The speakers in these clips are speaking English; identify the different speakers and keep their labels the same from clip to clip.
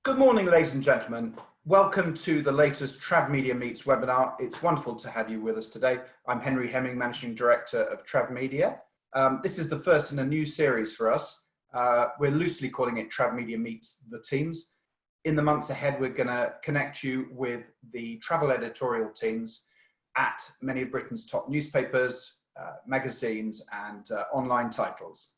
Speaker 1: Good morning, ladies and gentlemen. Welcome to the latest TravMedia Meets webinar. It's wonderful to have you with us today. I'm Henry Hemming, Managing Director of TravMedia. This is the first in a new series for us. We're loosely calling it TravMedia Meets the Teams. In the months ahead, we're going to connect you with the travel editorial teams at many of Britain's top newspapers, magazines, and online titles.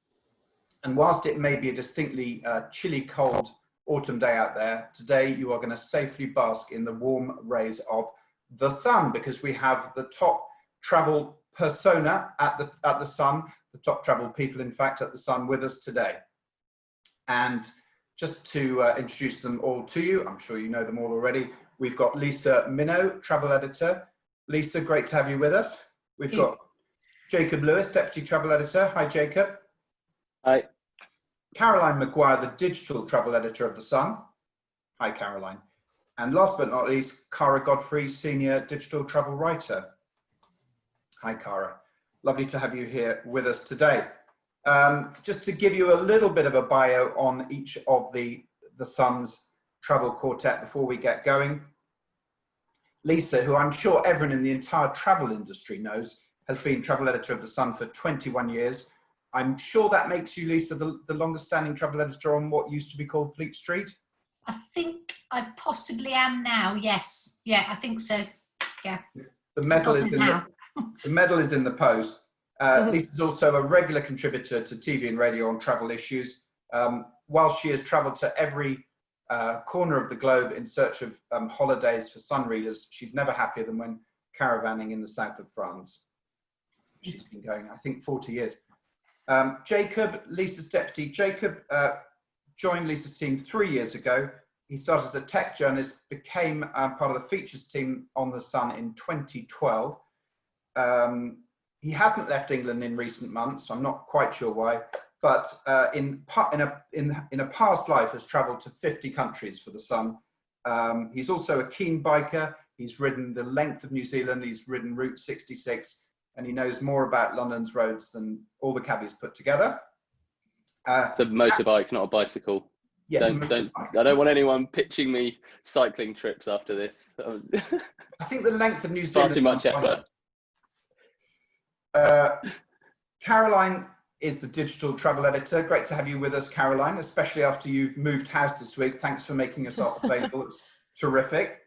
Speaker 1: And whilst it may be a distinctly chilly, cold autumn day out there, today you are going to safely bask in the warm rays of the sun, because we have the top travel persona at the sun, the top travel people, in fact, at the sun with us today. And just to introduce them all to you, I'm sure you know them all already. We've got Lisa Minot, travel editor. Lisa, great to have you with us. We've got Jacob Lewis, deputy travel editor. Hi, Jacob.
Speaker 2: Hi.
Speaker 1: Caroline McGuire, the digital travel editor of The Sun. Hi, Caroline. And last but not least, Kara Godfrey, senior digital travel writer. Hi, Kara. Lovely to have you here with us today. Just to give you a little bit of a bio on each of the Sun's travel quartet before we get going. Lisa, who I'm sure everyone in the entire travel industry knows, has been travel editor of The Sun for 21 years. I'm sure that makes you, Lisa, the longest standing travel editor on what used to be called Fleet Street.
Speaker 3: I think I possibly am now, yes. Yeah, I think so, yeah.
Speaker 1: The medal is in the post. Lisa's also a regular contributor to TV and radio on travel issues. While she has travelled to every corner of the globe in search of holidays for Sun readers, she's never happier than when caravanning in the south of France. She's been going, I think, 40 years. Jacob, Lisa's deputy. Jacob joined Lisa's team 3 years ago. He started as a tech journalist, became part of the features team on The Sun in 2012. He hasn't left England in recent months. I'm not quite sure why, but in a past life has travelled to 50 countries for The Sun. He's also a keen biker. He's ridden the length of New Zealand. He's ridden Route 66. And he knows more about London's roads than all the cabbies put together.
Speaker 2: It's a motorbike, not a bicycle.
Speaker 1: Yes,
Speaker 2: I don't want anyone pitching me cycling trips after this.
Speaker 1: I think the length of New Zealand.
Speaker 2: Far too much effort.
Speaker 1: Caroline is the digital travel editor. Great to have you with us, Caroline, especially after you've moved house this week. Thanks for making yourself available. It's terrific.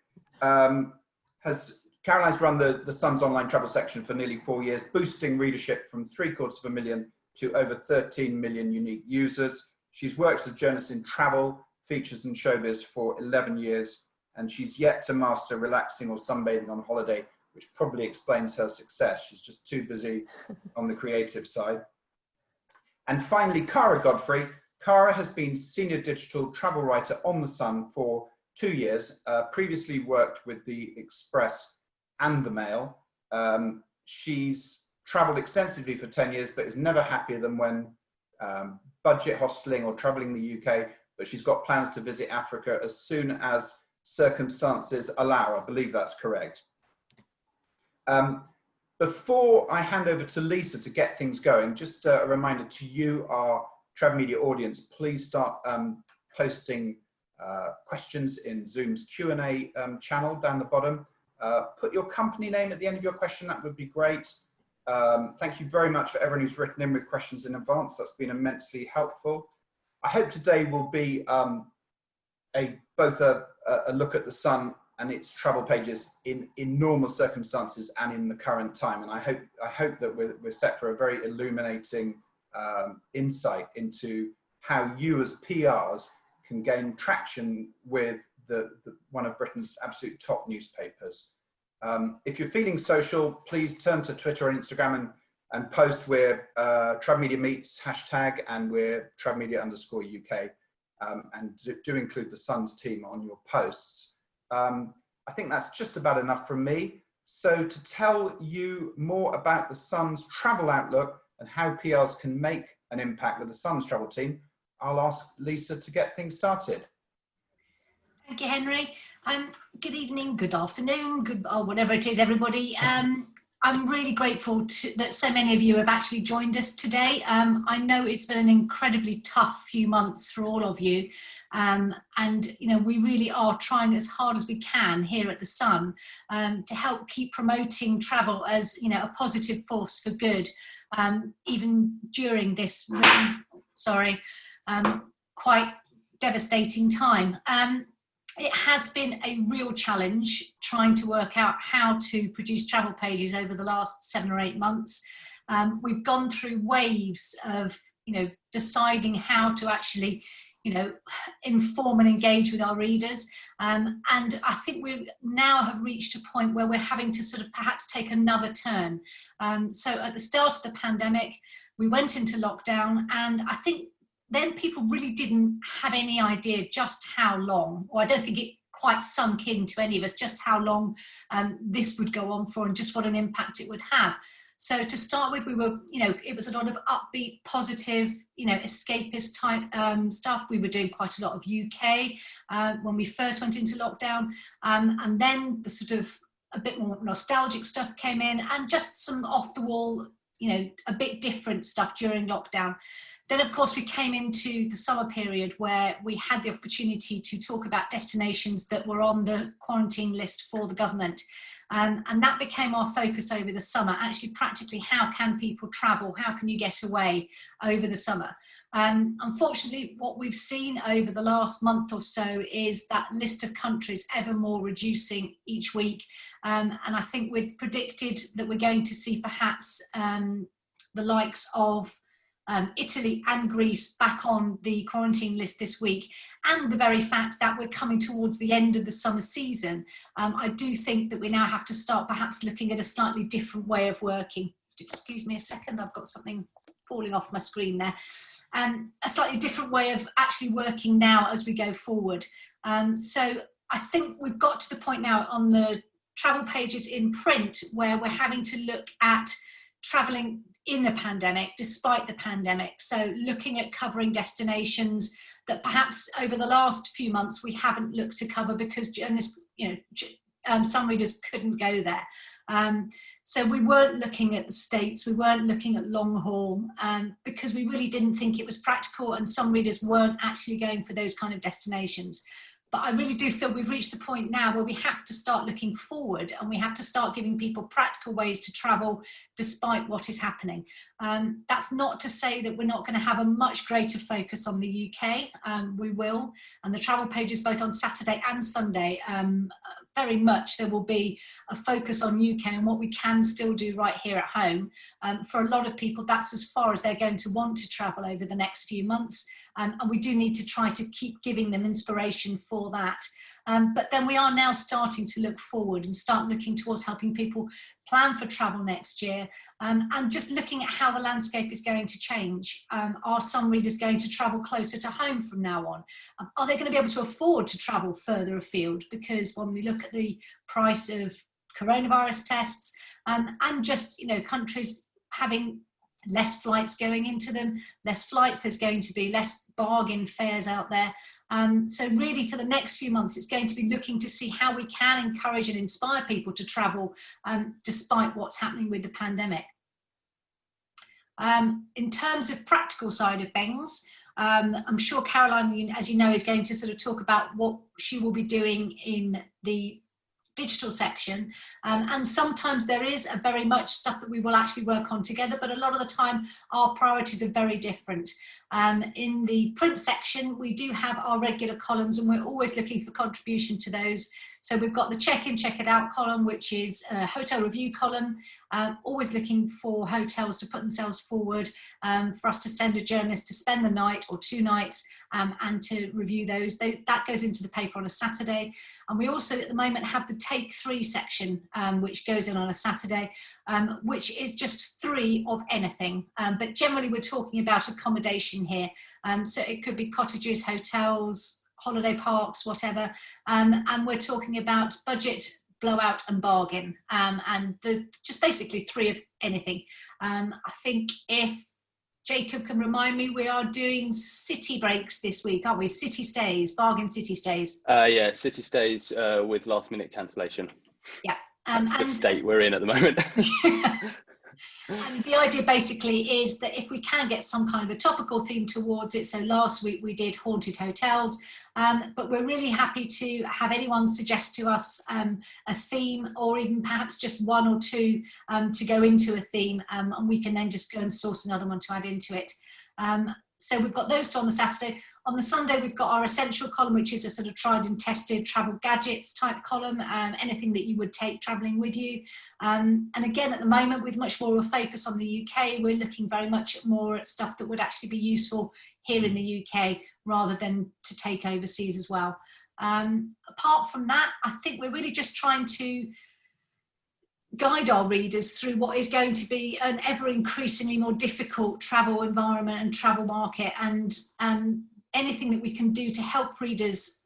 Speaker 1: Caroline's run the Sun's online travel section for nearly 4 years, boosting readership from 750,000 to over 13 million unique users. She's worked as a journalist in travel, features and showbiz for 11 years, and she's yet to master relaxing or sunbathing on holiday, which probably explains her success. She's just too busy on the creative side. And finally, Kara Godfrey. Kara has been senior digital travel writer on The Sun for 2 years, previously worked with the Express and the Mail. She's travelled extensively for 10 years, but is never happier than when budget hosteling or travelling the UK, but she's got plans to visit Africa as soon as circumstances allow. I believe that's correct. Before I hand over to Lisa to get things going, just a reminder to you, our TravMedia audience, please start posting questions in Zoom's Q&A channel down the bottom. Put your company name at the end of your question, that would be great. Thank you very much for everyone who's written in with questions in advance. That's been immensely helpful. I hope today will be both a look at The Sun and its travel pages in normal circumstances and in the current time. And I hope that we're set for a very illuminating insight into how you as PRs can gain traction with one of Britain's absolute top newspapers. If you're feeling social, please turn to Twitter or Instagram and post. We're TravMedia Meets hashtag, and we're TravMedia_UK, and do include the Sun's team on your posts. I think that's just about enough from me. So to tell you more about the Sun's travel outlook and how PRs can make an impact with the Sun's travel team, I'll ask Lisa to get things started.
Speaker 3: Thank you, Henry. Good evening, good afternoon, or whatever it is, everybody. I'm really grateful that so many of you have actually joined us today. I know it's been an incredibly tough few months for all of you. And, you know, we really are trying as hard as we can here at The Sun to help keep promoting travel as, you know, a positive force for good, even during this really, quite devastating time. It has been a real challenge trying to work out how to produce travel pages over the last 7 or 8 months. We've gone through waves of, you know, deciding how to actually, you know, inform and engage with our readers. And I think we now have reached a point where we're having to sort of perhaps take another turn. So at the start of the pandemic, we went into lockdown, and I think then people really didn't have any idea just how long, or I don't think it quite sunk in to any of us just how long this would go on for and just what an impact it would have. So to start with, we were, you know, it was a lot of upbeat, positive, you know, escapist type stuff. We were doing quite a lot of UK when we first went into lockdown. And then the sort of a bit more nostalgic stuff came in, and just some off the wall, you know, a bit different stuff during lockdown. Then, of course, we came into the summer period where we had the opportunity to talk about destinations that were on the quarantine list for the government. And that became our focus over the summer. Actually, practically, how can people travel? How can you get away over the summer? Unfortunately, what we've seen over the last month or so is that list of countries ever more reducing each week. And I think we'd predicted that we're going to see perhaps the likes of Italy and Greece back on the quarantine list this week, and the very fact that we're coming towards the end of the summer season, I do think that we now have to start perhaps looking at a slightly different way of working. Excuse me a second, I've got something falling off my screen there. A slightly different way of actually working now as we go forward. So I think we've got to the point now on the travel pages in print where we're having to look at traveling in the pandemic, despite the pandemic. So looking at covering destinations that perhaps over the last few months we haven't looked to cover because journalists, you know, some readers couldn't go there. So we weren't looking at the States, we weren't looking at long haul because we really didn't think it was practical, and some readers weren't actually going for those kind of destinations. But I really do feel we've reached the point now where we have to start looking forward, and we have to start giving people practical ways to travel despite what is happening. That's not to say that we're not going to have a much greater focus on the UK. We will, and the travel pages both on Saturday and Sunday, very much there will be a focus on UK and what we can still do right here at home. For a lot of people, that's as far as they're going to want to travel over the next few months. And we do need to try to keep giving them inspiration for that. But then we are now starting to look forward and start looking towards helping people plan for travel next year, and just looking at how the landscape is going to change. Are some readers going to travel closer to home from now on? Are they going to be able to afford to travel further afield? Because when we look at the price of coronavirus tests, and just, you know, countries having less flights going into them, less flights, there's going to be less bargain fares out there. So really for the next few months, it's going to be looking to see how we can encourage and inspire people to travel despite what's happening with the pandemic. In terms of practical side of things, I'm sure Caroline, as you know, is going to sort of talk about what she will be doing in the digital section, and sometimes there is a very much stuff that we will actually work on together, but a lot of the time our priorities are very different. In the print section we do have our regular columns, and we're always looking for contribution to those. So we've got the check-in, check-it out column, which is a hotel review column, always looking for hotels to put themselves forward, for us to send a journalist to spend the night or 2 nights and to review those. That goes into the paper on a Saturday. And we also at the moment have the Take 3 section, which goes in on a Saturday, which is just 3 of anything. But generally we're talking about accommodation here. So it could be cottages, hotels, holiday parks, whatever, and we're talking about budget, blowout and bargain, and just basically 3 of anything. I think if Jacob can remind me, we are doing city breaks this week, aren't we? City stays, bargain city stays.
Speaker 2: Yeah, city stays with last minute cancellation.
Speaker 3: Yeah.
Speaker 2: That's the state we're in at the moment.
Speaker 3: And the idea basically is that if we can get some kind of a topical theme towards it, so last week we did haunted hotels, but we're really happy to have anyone suggest to us a theme, or even perhaps just one or two to go into a theme, and we can then just go and source another one to add into it. So we've got those two on the Saturday. On the Sunday, we've got our essential column, which is a sort of tried and tested travel gadgets type column, anything that you would take travelling with you. And again, at the moment, with much more of a focus on the UK, we're looking very much more at stuff that would actually be useful here in the UK rather than to take overseas as well. Apart from that, I think we're really just trying to guide our readers through what is going to be an ever increasingly more difficult travel environment and travel market, and anything that we can do to help readers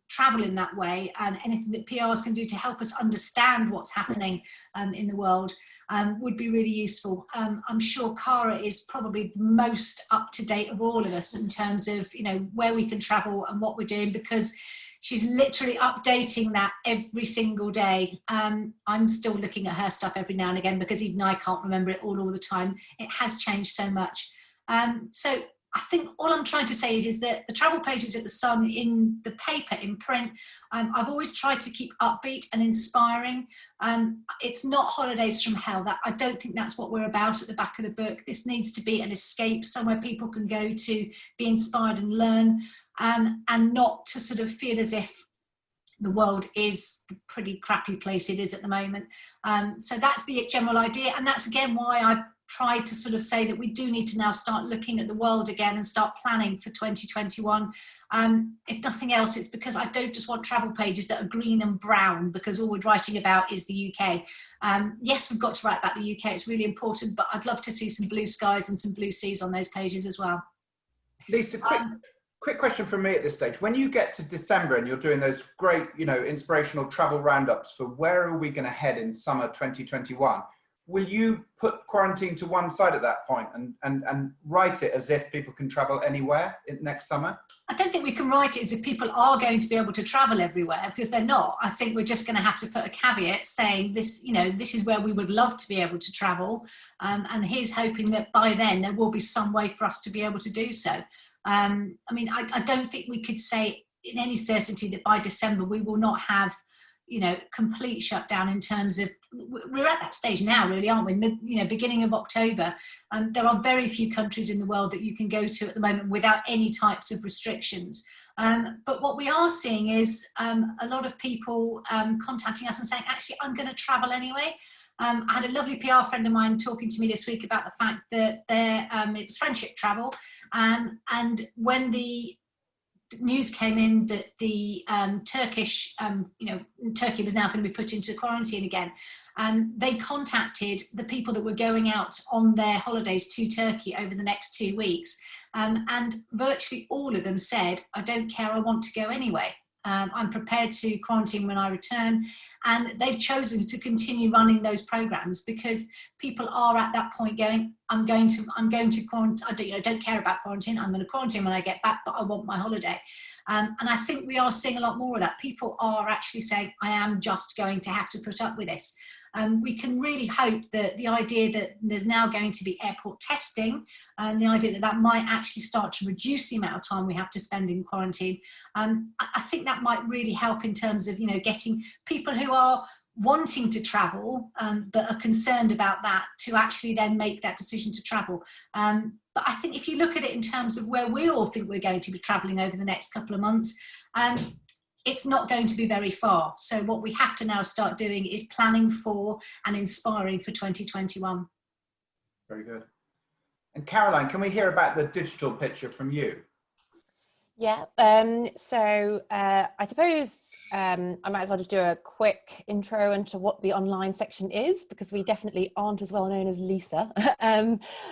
Speaker 3: travel in that way, and anything that PRs can do to help us understand what's happening in the world would be really useful. I'm sure Kara is probably the most up to date of all of us in terms of, you know, where we can travel and what we're doing, because she's literally updating that every single day. I'm still looking at her stuff every now and again because even I can't remember it all the time. It has changed so much. So I think all I'm trying to say is that the travel pages at the Sun in the paper, in print, I've always tried to keep upbeat and inspiring. It's not holidays from hell. That I don't think that's what we're about at the back of the book. This needs to be an escape, somewhere people can go to be inspired and learn, and not to sort of feel as if the world is the pretty crappy place it is at the moment. So that's the general idea, and that's again why I've tried to sort of say that we do need to now start looking at the world again and start planning for 2021. If nothing else, it's because I don't just want travel pages that are green and brown because all we're writing about is the UK. Yes, we've got to write about the UK, it's really important, but I'd love to see some blue skies and some blue seas on those pages as well.
Speaker 1: Lisa, quick question from me at this stage. When you get to December and you're doing those great, you know, inspirational travel roundups for where are we going to head in summer 2021, will you put quarantine to one side at that point and write it as if people can travel anywhere next summer? I
Speaker 3: don't think we can write it as if people are going to be able to travel everywhere, because they're not. I think we're just going to have to put a caveat saying this, you know, this is where we would love to be able to travel. And here's hoping that by then there will be some way for us to be able to do so. I mean, I don't think we could say in any certainty that by December we will not have, you know, complete shutdown in terms of, we're at that stage now really, aren't we? You know, beginning of October. There are very few countries in the world that you can go to at the moment without any types of restrictions. But what we are seeing is a lot of people contacting us and saying, actually, I'm going to travel anyway. I had a lovely PR friend of mine talking to me this week about the fact that it was friendship travel. And when the news came in that the Turkish, you know, Turkey was now going to be put into quarantine again, they contacted the people that were going out on their holidays to Turkey over the next 2 weeks. And virtually all of them said, I don't care, I want to go anyway. I'm prepared to quarantine when I return. And they've chosen to continue running those programs because people are at that point going, I'm going to quarantine. I don't care about quarantine. I'm going to quarantine when I get back, but I want my holiday. And I think we are seeing a lot more of that. People are actually saying, I am just going to have to put up with this. We can really hope that the idea that there's now going to be airport testing and the idea that that might actually start to reduce the amount of time we have to spend in quarantine, I think that might really help in terms of, you know, getting people who are wanting to travel but are concerned about that to actually then make that decision to travel. But I think if you look at it in terms of where we all think we're going to be traveling over the next couple of months, it's not going to be very far. So what we have to now start doing is planning for and inspiring for 2021.
Speaker 1: Very good. And Caroline, can we hear about the digital picture from you?
Speaker 4: Yeah, so I suppose I might as well just do a quick intro into what the online section is, because we definitely aren't as well known as Lisa.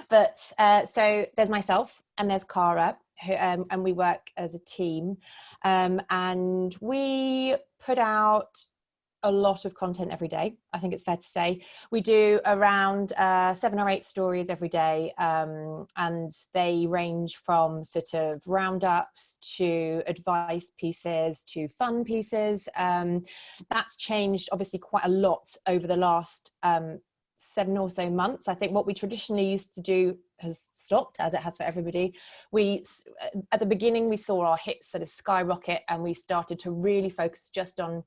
Speaker 4: So there's myself and there's Kara, who, and we work as a team, and we put out a lot of content every day. I think it's fair to say we do around 7 or 8 stories every day, and they range from sort of roundups to advice pieces to fun pieces. That's changed obviously quite a lot over the last 7 or so months. I think what we traditionally used to do has stopped, as it has for everybody. We, at the beginning, we saw our hits sort of skyrocket, and we started to really focus just on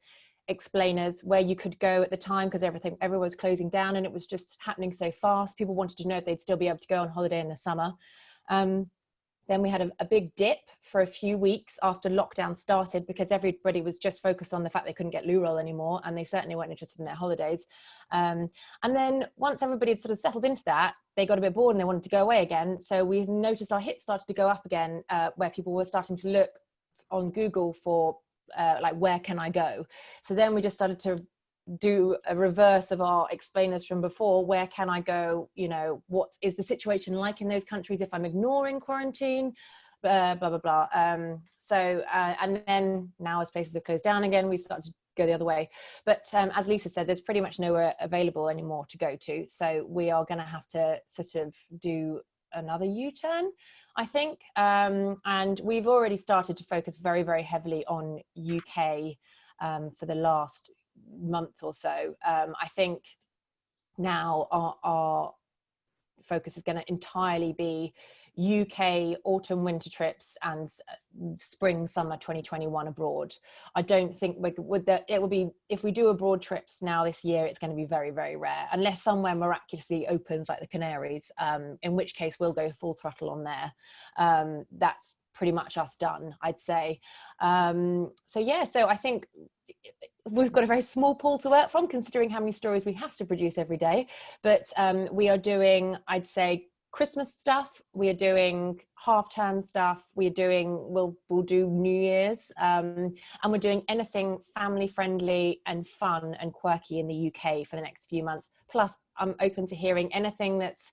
Speaker 4: explainers, where you could go at the time, because everyone was closing down and it was just happening so fast. People wanted to know if they'd still be able to go on holiday in the summer. Then we had a big dip for a few weeks after lockdown started, because everybody was just focused on the fact they couldn't get loo roll anymore, and they certainly weren't interested in their holidays. And then once everybody had sort of settled into that, they got a bit bored and they wanted to go away again. So we noticed our hits started to go up again, where people were starting to look on Google for like, where can I go? So then we just started to do a reverse of our explainers from before. Where can I go? You know, what is the situation like in those countries if I'm ignoring quarantine? Blah, blah, blah. And then now, as places have closed down again, we've started to go the other way. But as Lisa said, there's pretty much nowhere available anymore to go to. So we are going to have to sort of do another U-turn, I think. And we've already started to focus very, very heavily on UK for the last month or so. I think now our focus is going to entirely be UK autumn winter trips and spring summer 2021 abroad. I don't think it will be, if we do abroad trips now this year, it's going to be very, very rare, unless somewhere miraculously opens like the Canaries, in which case we'll go full throttle on there. That's pretty much us done, I'd say. So I think we've got a very small pool to work from, considering how many stories we have to produce every day. But we are doing, I'd say, Christmas stuff. We are doing half-term stuff. We'll do New Year's, and we're doing anything family-friendly and fun and quirky in the UK for the next few months. Plus, I'm open to hearing anything that's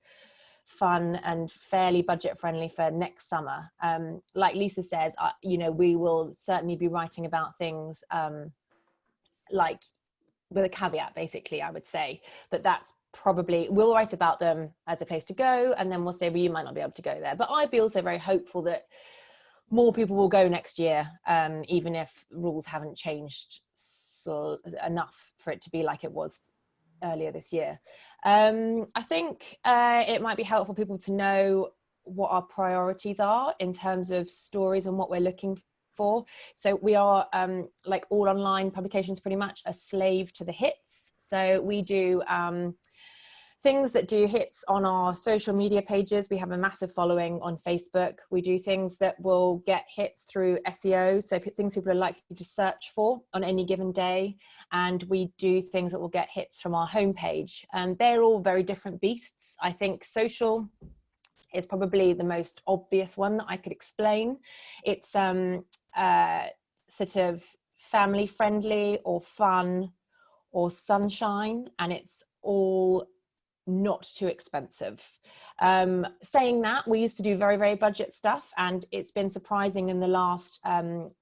Speaker 4: fun and fairly budget friendly for next summer. Like Lisa says, we will certainly be writing about things like with a caveat, basically, I would say, but that's probably, we'll write about them as a place to go, and then we'll say, well, you might not be able to go there. But I'd be also very hopeful that more people will go next year, even if rules haven't changed enough for it to be like it was earlier this year. I think it might be helpful for people to know what our priorities are in terms of stories and what we're looking for. So we are, like all online publications, pretty much a slave to the hits. So we do things that do hits on our social media pages. We have a massive following on Facebook. We do things that will get hits through SEO, so things people are likely to search for on any given day. And we do things that will get hits from our homepage. And they're all very different beasts. I think social is probably the most obvious one that I could explain. It's sort of family friendly or fun or sunshine, and it's all not too expensive. Saying that, we used to do very, very budget stuff, and it's been surprising in the last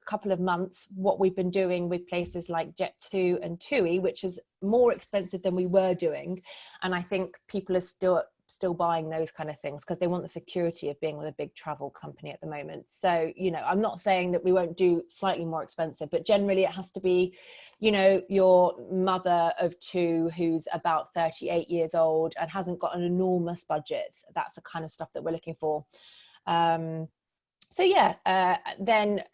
Speaker 4: couple of months what we've been doing with places like Jet2 and TUI, which is more expensive than we were doing. And I think people are still buying those kind of things because they want the security of being with a big travel company at the moment. So, I'm not saying that we won't do slightly more expensive, but generally it has to be, your mother of 2 who's about 38 years old and hasn't got an enormous budget. That's the kind of stuff that we're looking for. Then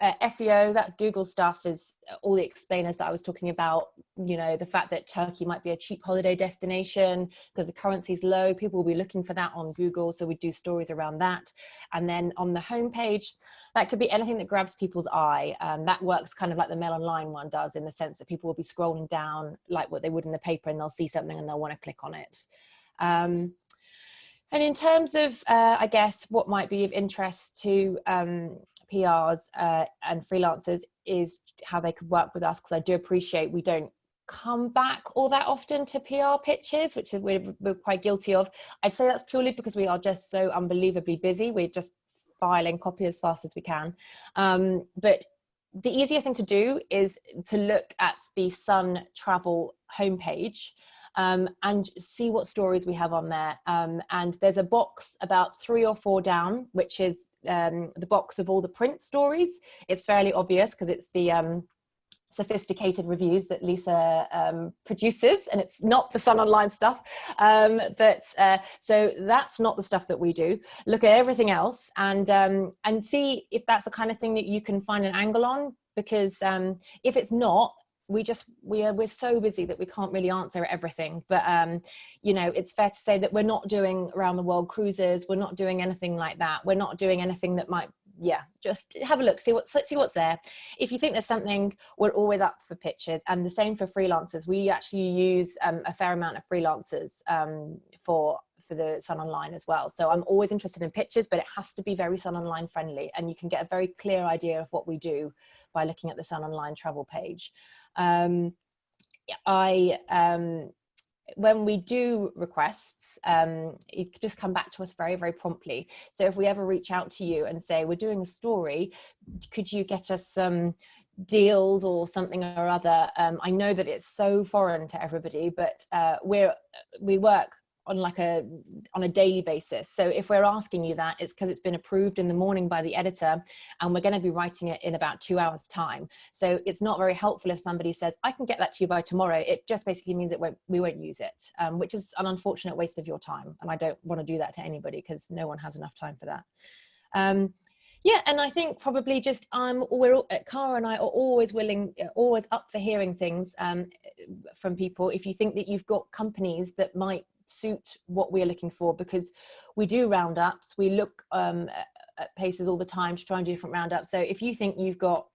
Speaker 4: SEO, that Google stuff, is all the explainers that I was talking about. The fact that Turkey might be a cheap holiday destination because the currency's low. People will be looking for that on Google, so we do stories around that. And then on the homepage, that could be anything that grabs people's eye. That works kind of like the Mail Online one does, in the sense that people will be scrolling down like what they would in the paper, and they'll see something and they'll want to click on it. And in terms of, I guess, what might be of interest to PRs and freelancers is how they could work with us, because I do appreciate we don't come back all that often to PR pitches, which we're quite guilty of. I'd say that's purely because we are just so unbelievably busy. We're just filing copy as fast as we can. But the easiest thing to do is to look at the Sun Travel homepage and see what stories we have on there. And there's a box about 3 or 4 down, which is the box of all the print stories. It's fairly obvious because it's the sophisticated reviews that Lisa produces, and it's not the Sun Online stuff. So that's not the stuff that we do. Look at everything else and see if that's the kind of thing that you can find an angle on, because if it's not, we're so busy that we can't really answer everything. But you know, it's fair to say that we're not doing around the world cruises. We're not doing anything like that. We're not doing anything that might, just have a look, see what's there. If you think there's something, we're always up for pitches. And the same for freelancers. We actually use a fair amount of freelancers for the Sun Online as well. So I'm always interested in pitches, but it has to be very Sun Online friendly, and you can get a very clear idea of what we do by looking at the Sun Online travel page. When we do requests, you just come back to us very, very promptly. So if we ever reach out to you and say, we're doing a story, could you get us some deals or something or other? I know that it's so foreign to everybody, but we work on a daily basis. So if we're asking you that, it's because it's been approved in the morning by the editor, and we're going to be writing it in about 2 hours time. So it's not very helpful if somebody says, I can get that to you by tomorrow. It just basically means that we won't use it, which is an unfortunate waste of your time. And I don't want to do that to anybody, because no one has enough time for that. And I think probably just Kara and I are always up for hearing things from people. If you think that you've got companies that might suit what we're looking for, because we do roundups, we look at places all the time to try and do different roundups. So if you think you've got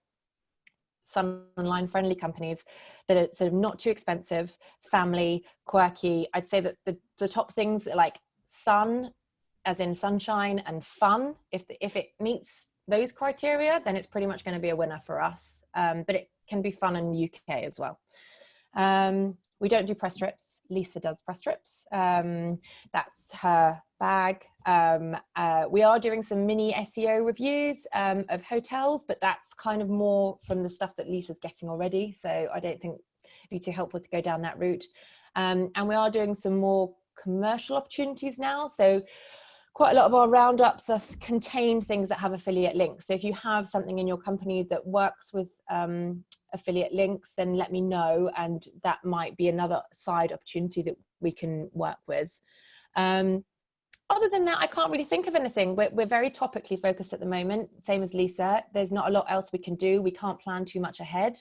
Speaker 4: some online friendly companies that are sort of not too expensive, family, quirky, I'd say that the top things are like sun, as in sunshine, and fun. If it meets those criteria, then it's pretty much going to be a winner for us. But it can be fun in the UK as well. We don't do press strips. Lisa does press strips. That's her bag. We are doing some mini SEO reviews of hotels, but that's kind of more from the stuff that Lisa's getting already. So I don't think it'd be too helpful to go down that route. And we are doing some more commercial opportunities now. So quite a lot of our roundups contain things that have affiliate links. So if you have something in your company that works with affiliate links, then let me know, and that might be another side opportunity that we can work with. Other than that, I can't really think of anything. We're very topically focused at the moment, same as Lisa. There's not a lot else we can do. We can't plan too much ahead.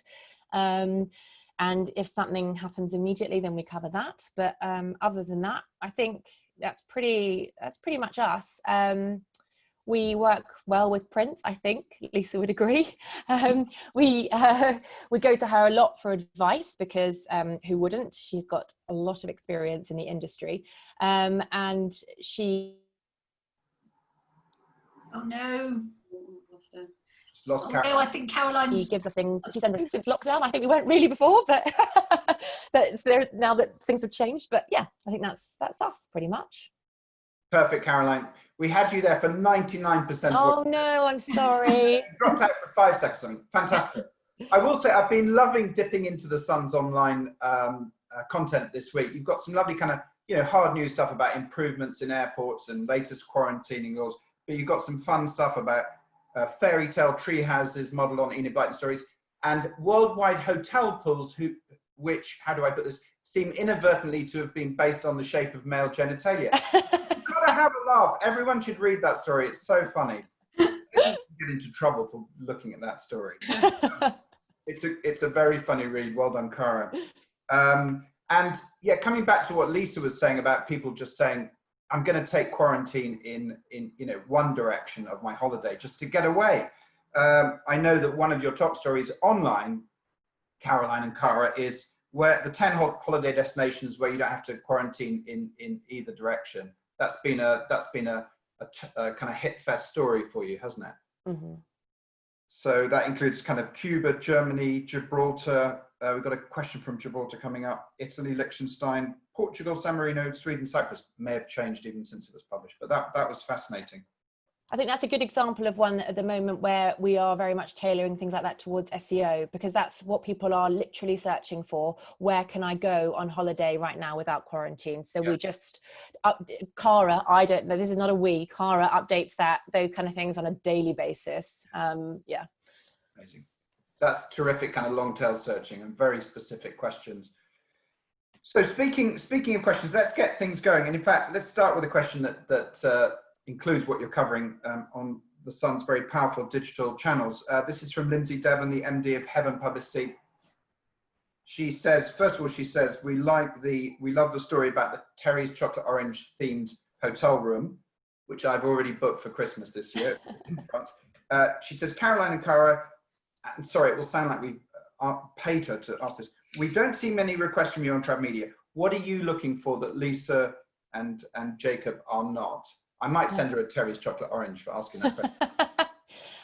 Speaker 4: And if something happens immediately, then we cover that. But other than that, I think that's pretty much us. We work well with print, I think Lisa would agree. We go to her a lot for advice, because who wouldn't? She's got a lot of experience in the industry, and she.
Speaker 3: Oh no.
Speaker 1: Lost Caroline.
Speaker 3: No, I think Caroline's.
Speaker 4: She gives us things. She sends us since lockdown. I think we weren't really before, but now that things have changed. But yeah, I think that's us pretty much.
Speaker 1: Perfect, Caroline. We had you there for 99%.
Speaker 4: Oh no, I'm sorry.
Speaker 1: Dropped out for 5 seconds. Fantastic. I will say I've been loving dipping into the Sun's online content this week. You've got some lovely kind of hard news stuff about improvements in airports and latest quarantining laws, but you've got some fun stuff about fairy tale tree houses modelled on Enid Blyton stories, and worldwide hotel pools which, how do I put this, seem inadvertently to have been based on the shape of male genitalia. You've got to have a laugh. Everyone should read that story. It's so funny. Get into trouble for looking at that story. It's a very funny read. Well done, Kara. And yeah, coming back to what Lisa was saying about people just saying, I'm going to take quarantine in one direction of my holiday just to get away. I know that one of your top stories online, Caroline and Kara, is where the 10 holiday destinations where you don't have to quarantine in either direction. That's been a kind of hit fest story for you, hasn't it?
Speaker 4: Mm-hmm.
Speaker 1: So that includes kind of Cuba, Germany, Gibraltar. We've got a question from Gibraltar coming up. Italy, Liechtenstein, Portugal, San Marino, Sweden, Cyprus. May have changed even since it was published, but that was fascinating.
Speaker 4: I think that's a good example of one at the moment where we are very much tailoring things like that towards SEO, because that's what people are literally searching for. Where can I go on holiday right now without quarantine? So we just, Kara, I don't know, this is not a we, Kara updates those kind of things on a daily basis. Yeah.
Speaker 1: Amazing. That's terrific kind of long tail searching and very specific questions. So speaking of questions, let's get things going. And in fact, let's start with a question that includes what you're covering on the Sun's very powerful digital channels. This is from Lindsay Devon, the MD of Heaven Publicity. She says, first of all, she says, we love the story about the Terry's chocolate orange themed hotel room, which I've already booked for Christmas this year. It's in front. She says, Caroline and Kara, and sorry, it will sound like we paid her to ask this. We don't see many requests from you on TravMedia. What are you looking for that Lisa and Jacob are not? I might send her a Terry's chocolate orange for asking that question.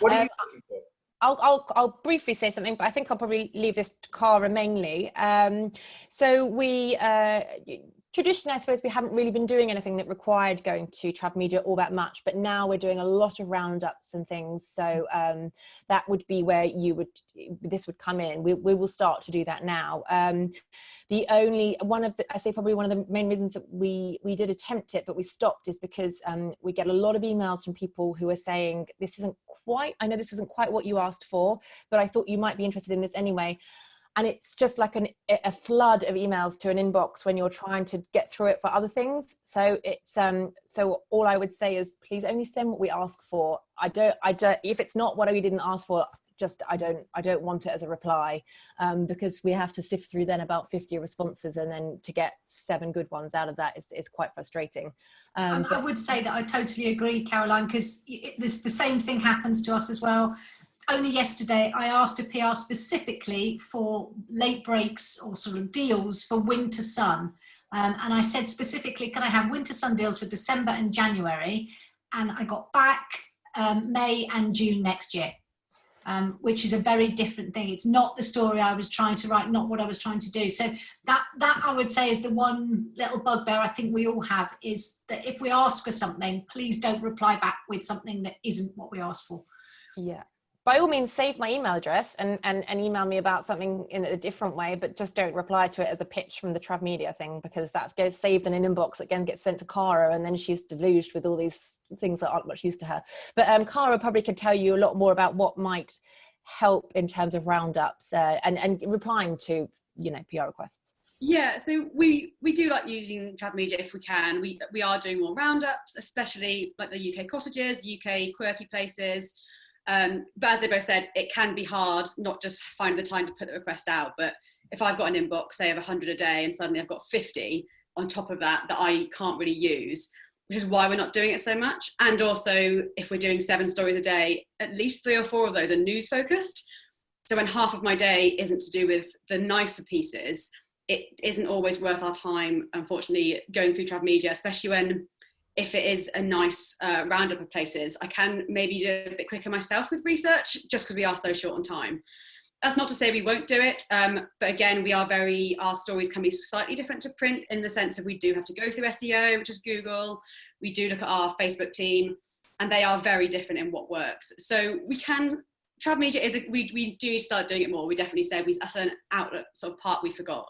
Speaker 1: What are you looking for?
Speaker 4: I'll briefly say something, but I think I'll probably leave this to Kara mainly. So we, traditionally, I suppose we haven't really been doing anything that required going to TravMedia all that much, but now we're doing a lot of roundups and things. So that would be where this would come in. We will start to do that now. Probably one of the main reasons that we did attempt it, but we stopped, is because we get a lot of emails from people who are saying, I know this isn't quite what you asked for, but I thought you might be interested in this anyway. And it's just like a flood of emails to an inbox when you're trying to get through it for other things. So it's so all I would say is, please only send what we ask for. I don't if it's not what we didn't ask for, just I don't want it as a reply, because we have to sift through then about 50 responses, and then to get 7 good ones out of that is quite frustrating.
Speaker 3: I would say that I totally agree, Caroline, because the same thing happens to us as well. Only yesterday, I asked a PR specifically for late breaks or sort of deals for winter sun. And I said specifically, can I have winter sun deals for December and January? And I got back May and June next year, which is a very different thing. It's not the story I was trying to write, not what I was trying to do. So that I would say is the one little bugbear I think we all have, is that if we ask for something, please don't reply back with something that isn't what we asked for.
Speaker 4: Yeah. By all means, save my email address and email me about something in a different way, but just don't reply to it as a pitch from the TravMedia thing, because that gets saved in an inbox, again gets sent to Kara, and then she's deluged with all these things that aren't much use to her. But Kara probably could tell you a lot more about what might help in terms of roundups and replying to, PR requests.
Speaker 5: Yeah, so we do like using TravMedia if we can. We are doing more roundups, especially like the UK cottages, UK quirky places. But as they both said, it can be hard not just find the time to put the request out. But if I've got an inbox, say of 100 a day, and suddenly I've got 50 on top of that I can't really use, which is why we're not doing it so much. And also, if we're doing 7 stories a day, at least 3 or 4 of those are news focused. So when half of my day isn't to do with the nicer pieces, it isn't always worth our time, unfortunately, going through TravMedia, especially when, if it is a nice roundup of places, I can maybe do it a bit quicker myself with research, just because we are so short on time. That's not to say we won't do it, but again, our stories can be slightly different to print, in the sense that we do have to go through SEO, which is Google. We do look at our Facebook team, and they are very different in what works. So TravMedia we do start doing it more. We definitely said that's an outlet sort of part we forgot.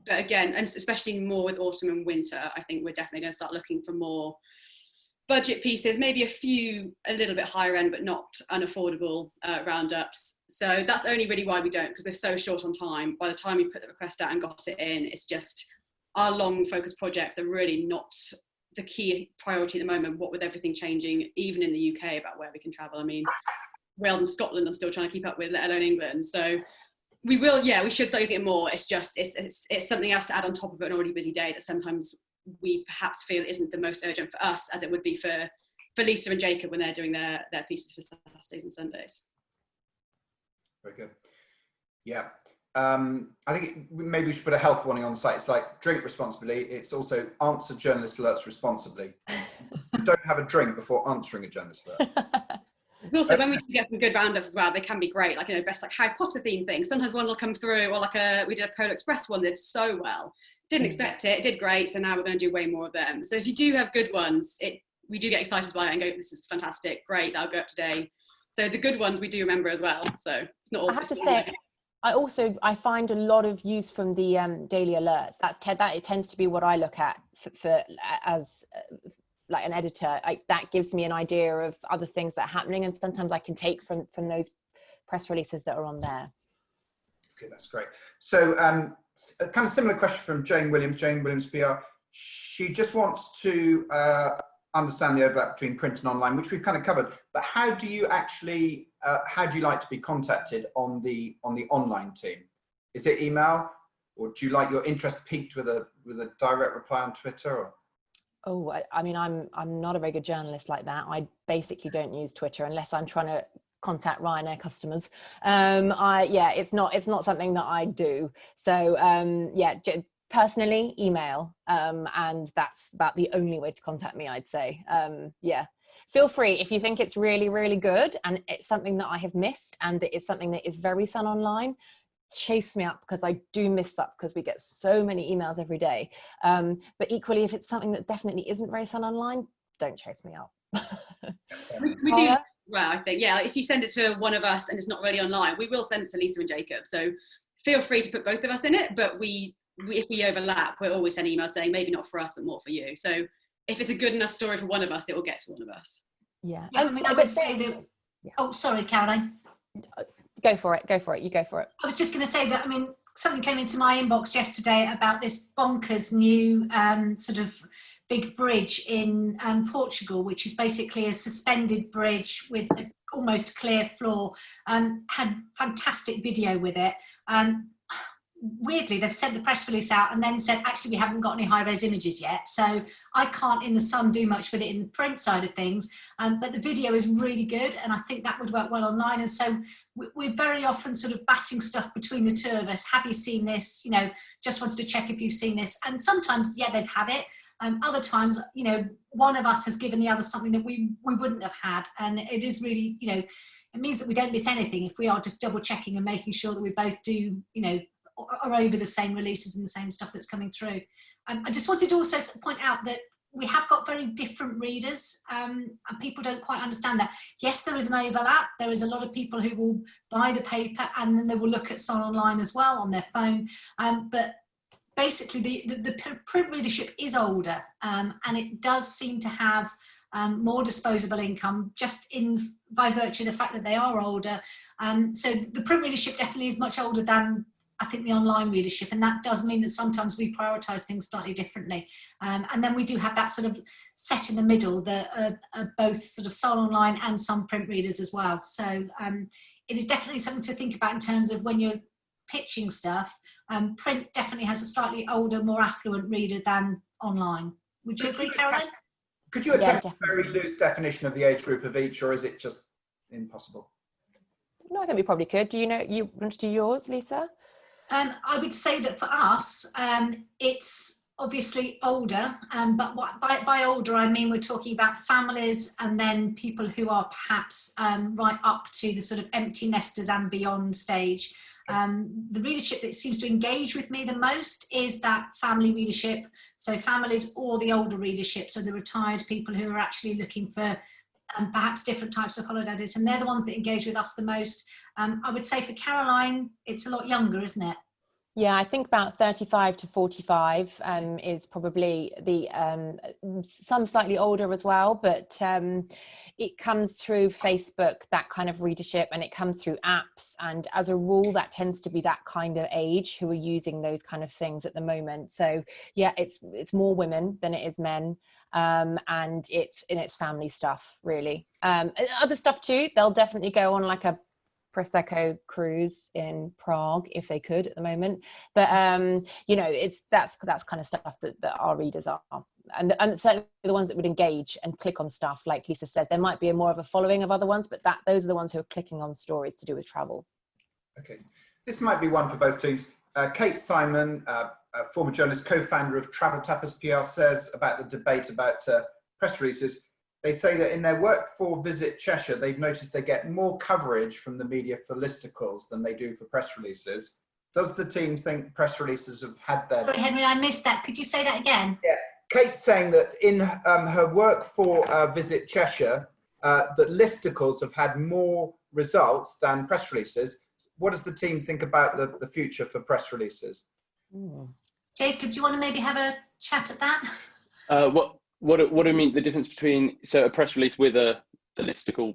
Speaker 5: But again, and especially more with autumn and winter, I think we're definitely going to start looking for more budget pieces, maybe a few a little bit higher end, but not unaffordable roundups. So that's only really why we don't, because we're so short on time. By the time we put the request out and got it in, it's just our long focus projects are really not the key priority at the moment, what with everything changing, even in the UK, about where we can travel. I mean, Wales and Scotland I'm still trying to keep up with, let alone England. So we should start using it more. It's just, it's something else to add on top of an already busy day that sometimes we perhaps feel isn't the most urgent for us, as it would be for Lisa and Jacob when they're doing their pieces for Saturdays and Sundays.
Speaker 1: Very good. Yeah. I think maybe we should put a health warning on the site. It's like, drink responsibly. It's also answer journalist alerts responsibly. Don't have a drink before answering a journalist alert.
Speaker 5: It's also, when we get some good roundups as well, they can be great. Like, best like Harry Potter themed things. Sometimes one will come through, or we did a Polar Express one that did so well. Didn't expect it. It did great. So now we're going to do way more of them. So if you do have good ones, we do get excited by it and go, this is fantastic, great, that'll go up today. So the good ones we do remember as well. So it's not all.
Speaker 4: I have to say, I find a lot of use from the daily alerts. That it tends to be what I look at as like an editor. That gives me an idea of other things that are happening, and sometimes I can take from those press releases that are on there.
Speaker 1: Okay, that's great. So a kind of similar question from Jane Williams PR. She just wants to understand the overlap between print and online, which we've kind of covered, but how do you actually, how do you like to be contacted on the online team? Is it email, or do you like your interest piqued with a direct reply on Twitter? Or?
Speaker 4: Oh, I mean, I'm not a very good journalist like that. I basically don't use Twitter unless I'm trying to contact Ryanair customers. It's not something that I do. So personally, email, and that's about the only way to contact me, I'd say. Feel free, if you think it's really, really good and it's something that I have missed and that it's something that is very Sun Online, chase me up, because I do miss that, because we get so many emails every day. But equally, if it's something that definitely isn't very Sun Online, don't chase me up.
Speaker 5: we do. Well, I think, yeah, if you send it to one of us and it's not really online, we will send it to Lisa and Jacob. So feel free to put both of us in it, but if we overlap, we'll always send emails saying maybe not for us, but more for you. So if it's a good enough story for one of us, it will get to one of us.
Speaker 3: Yeah, I mean, I would say that. Yeah. Oh, sorry, Caroline.
Speaker 4: Go for it. You go for it.
Speaker 3: I was just going to say that, I mean, something came into my inbox yesterday about this bonkers new sort of big bridge in Portugal, which is basically a suspended bridge with an almost clear floor. Had fantastic video with it. Weirdly, they've sent the press release out and then said, actually, we haven't got any high-res images yet. So I can't, in the Sun, do much with it in the print side of things. But the video is really good, and I think that would work well online. And so we're very often sort of batting stuff between the two of us. Have you seen this? You know, just wanted to check if you've seen this. And sometimes, yeah, they've had it. Other times, you know, one of us has given the other something that we wouldn't have had. And it is really, you know, it means that we don't miss anything if we are just double checking and making sure that we both do, you know, are over the same releases and the same stuff that's coming through. I just wanted to also point out that we have got very different readers, and people don't quite understand that. Yes, there is an overlap. There is a lot of people who will buy the paper and then they will look at Sun Online as well on their phone. But basically the print readership is older, and it does seem to have more disposable income just by virtue of the fact that they are older. So the print readership definitely is much older than I think the online readership, and that does mean that sometimes we prioritise things slightly differently. And then we do have that sort of set in the middle that are both sort of Sun Online and some print readers as well. So it is definitely something to think about in terms of when you're pitching stuff. Print definitely has a slightly older, more affluent reader than online. Would you agree, Caroline?
Speaker 1: Could you attempt a very loose definition of the age group of each, or is it just impossible?
Speaker 4: No, I think we probably could. Do you want to do yours, Lisa?
Speaker 3: I would say that for us, it's obviously older, but by older I mean we're talking about families and then people who are perhaps right up to the sort of empty nesters and beyond stage. The readership that seems to engage with me the most is that family readership, so families or the older readership, so the retired people who are actually looking for perhaps different types of holidays, and they're the ones that engage with us the most. I would say for Caroline, it's a lot younger, isn't it?
Speaker 4: Yeah, I think about 35 to 45 is probably the, some slightly older as well, but it comes through Facebook, that kind of readership, and it comes through apps. And as a rule, that tends to be that kind of age who are using those kind of things at the moment. So yeah, it's more women than it is men. And it's family stuff, really. Other stuff too, they'll definitely go on like a Prosecco cruise in Prague if they could at the moment, but you know, that's kind of stuff that our readers are, and certainly the ones that would engage and click on stuff. Like Lisa says, there might be more of a following of other ones, but those are the ones who are clicking on stories to do with travel. Okay,
Speaker 1: this might be one for both teams. Kate Simon, a former journalist, co-founder of Travel Tappers PR, says about the debate about press releases. They say that in their work for Visit Cheshire, they've noticed they get more coverage from the media for listicles than they do for press releases. Does the team think press releases have had their...
Speaker 3: Sorry, Henry, I missed that. Could you say that again?
Speaker 1: Yeah. Kate's saying that in her work for Visit Cheshire, that listicles have had more results than press releases. What does the team think about the future for press releases?
Speaker 3: Jacob, do you want to maybe have a chat at that?
Speaker 2: What do you mean, the difference between, so a press release with a listicle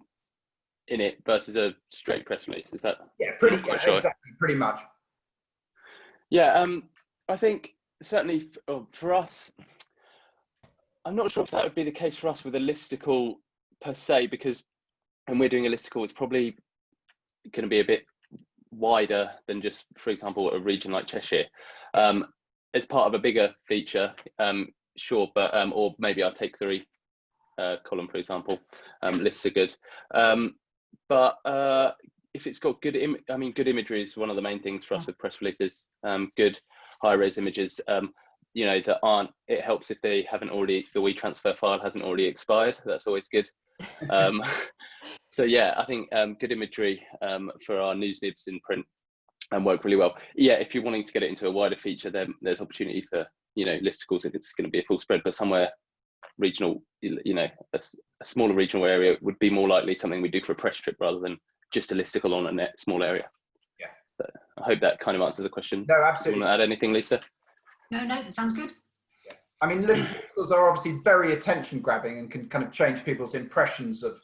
Speaker 2: in it versus a straight press release? Is that?
Speaker 1: Yeah,
Speaker 2: Sure.
Speaker 1: exactly, pretty much.
Speaker 2: Yeah, I think certainly for us, I'm not sure if that would be the case for us with a listicle per se, because when we're doing a listicle, it's probably going to be a bit wider than just, for example, a region like Cheshire. It's part of a bigger feature, sure, but or maybe our Take 3 column, for example, lists are good. But if it's got good, good imagery is one of the main things for us with press releases. Good high-res images, that aren't. It helps if they haven't already, the WeTransfer file hasn't already expired. That's always good. So yeah, I think good imagery for our news nibs in print work really well. Yeah, if you're wanting to get it into a wider feature, then there's opportunity for listicles if it's going to be a full spread. But somewhere regional, a smaller regional area would be more likely something we do for a press trip rather than just a listicle on a net small area. Yeah. So I hope that kind of answers the question.
Speaker 1: No, absolutely.
Speaker 2: Want to add anything, Lisa?
Speaker 3: No, sounds good.
Speaker 1: I mean, listicles are obviously very attention grabbing and can kind of change people's impressions of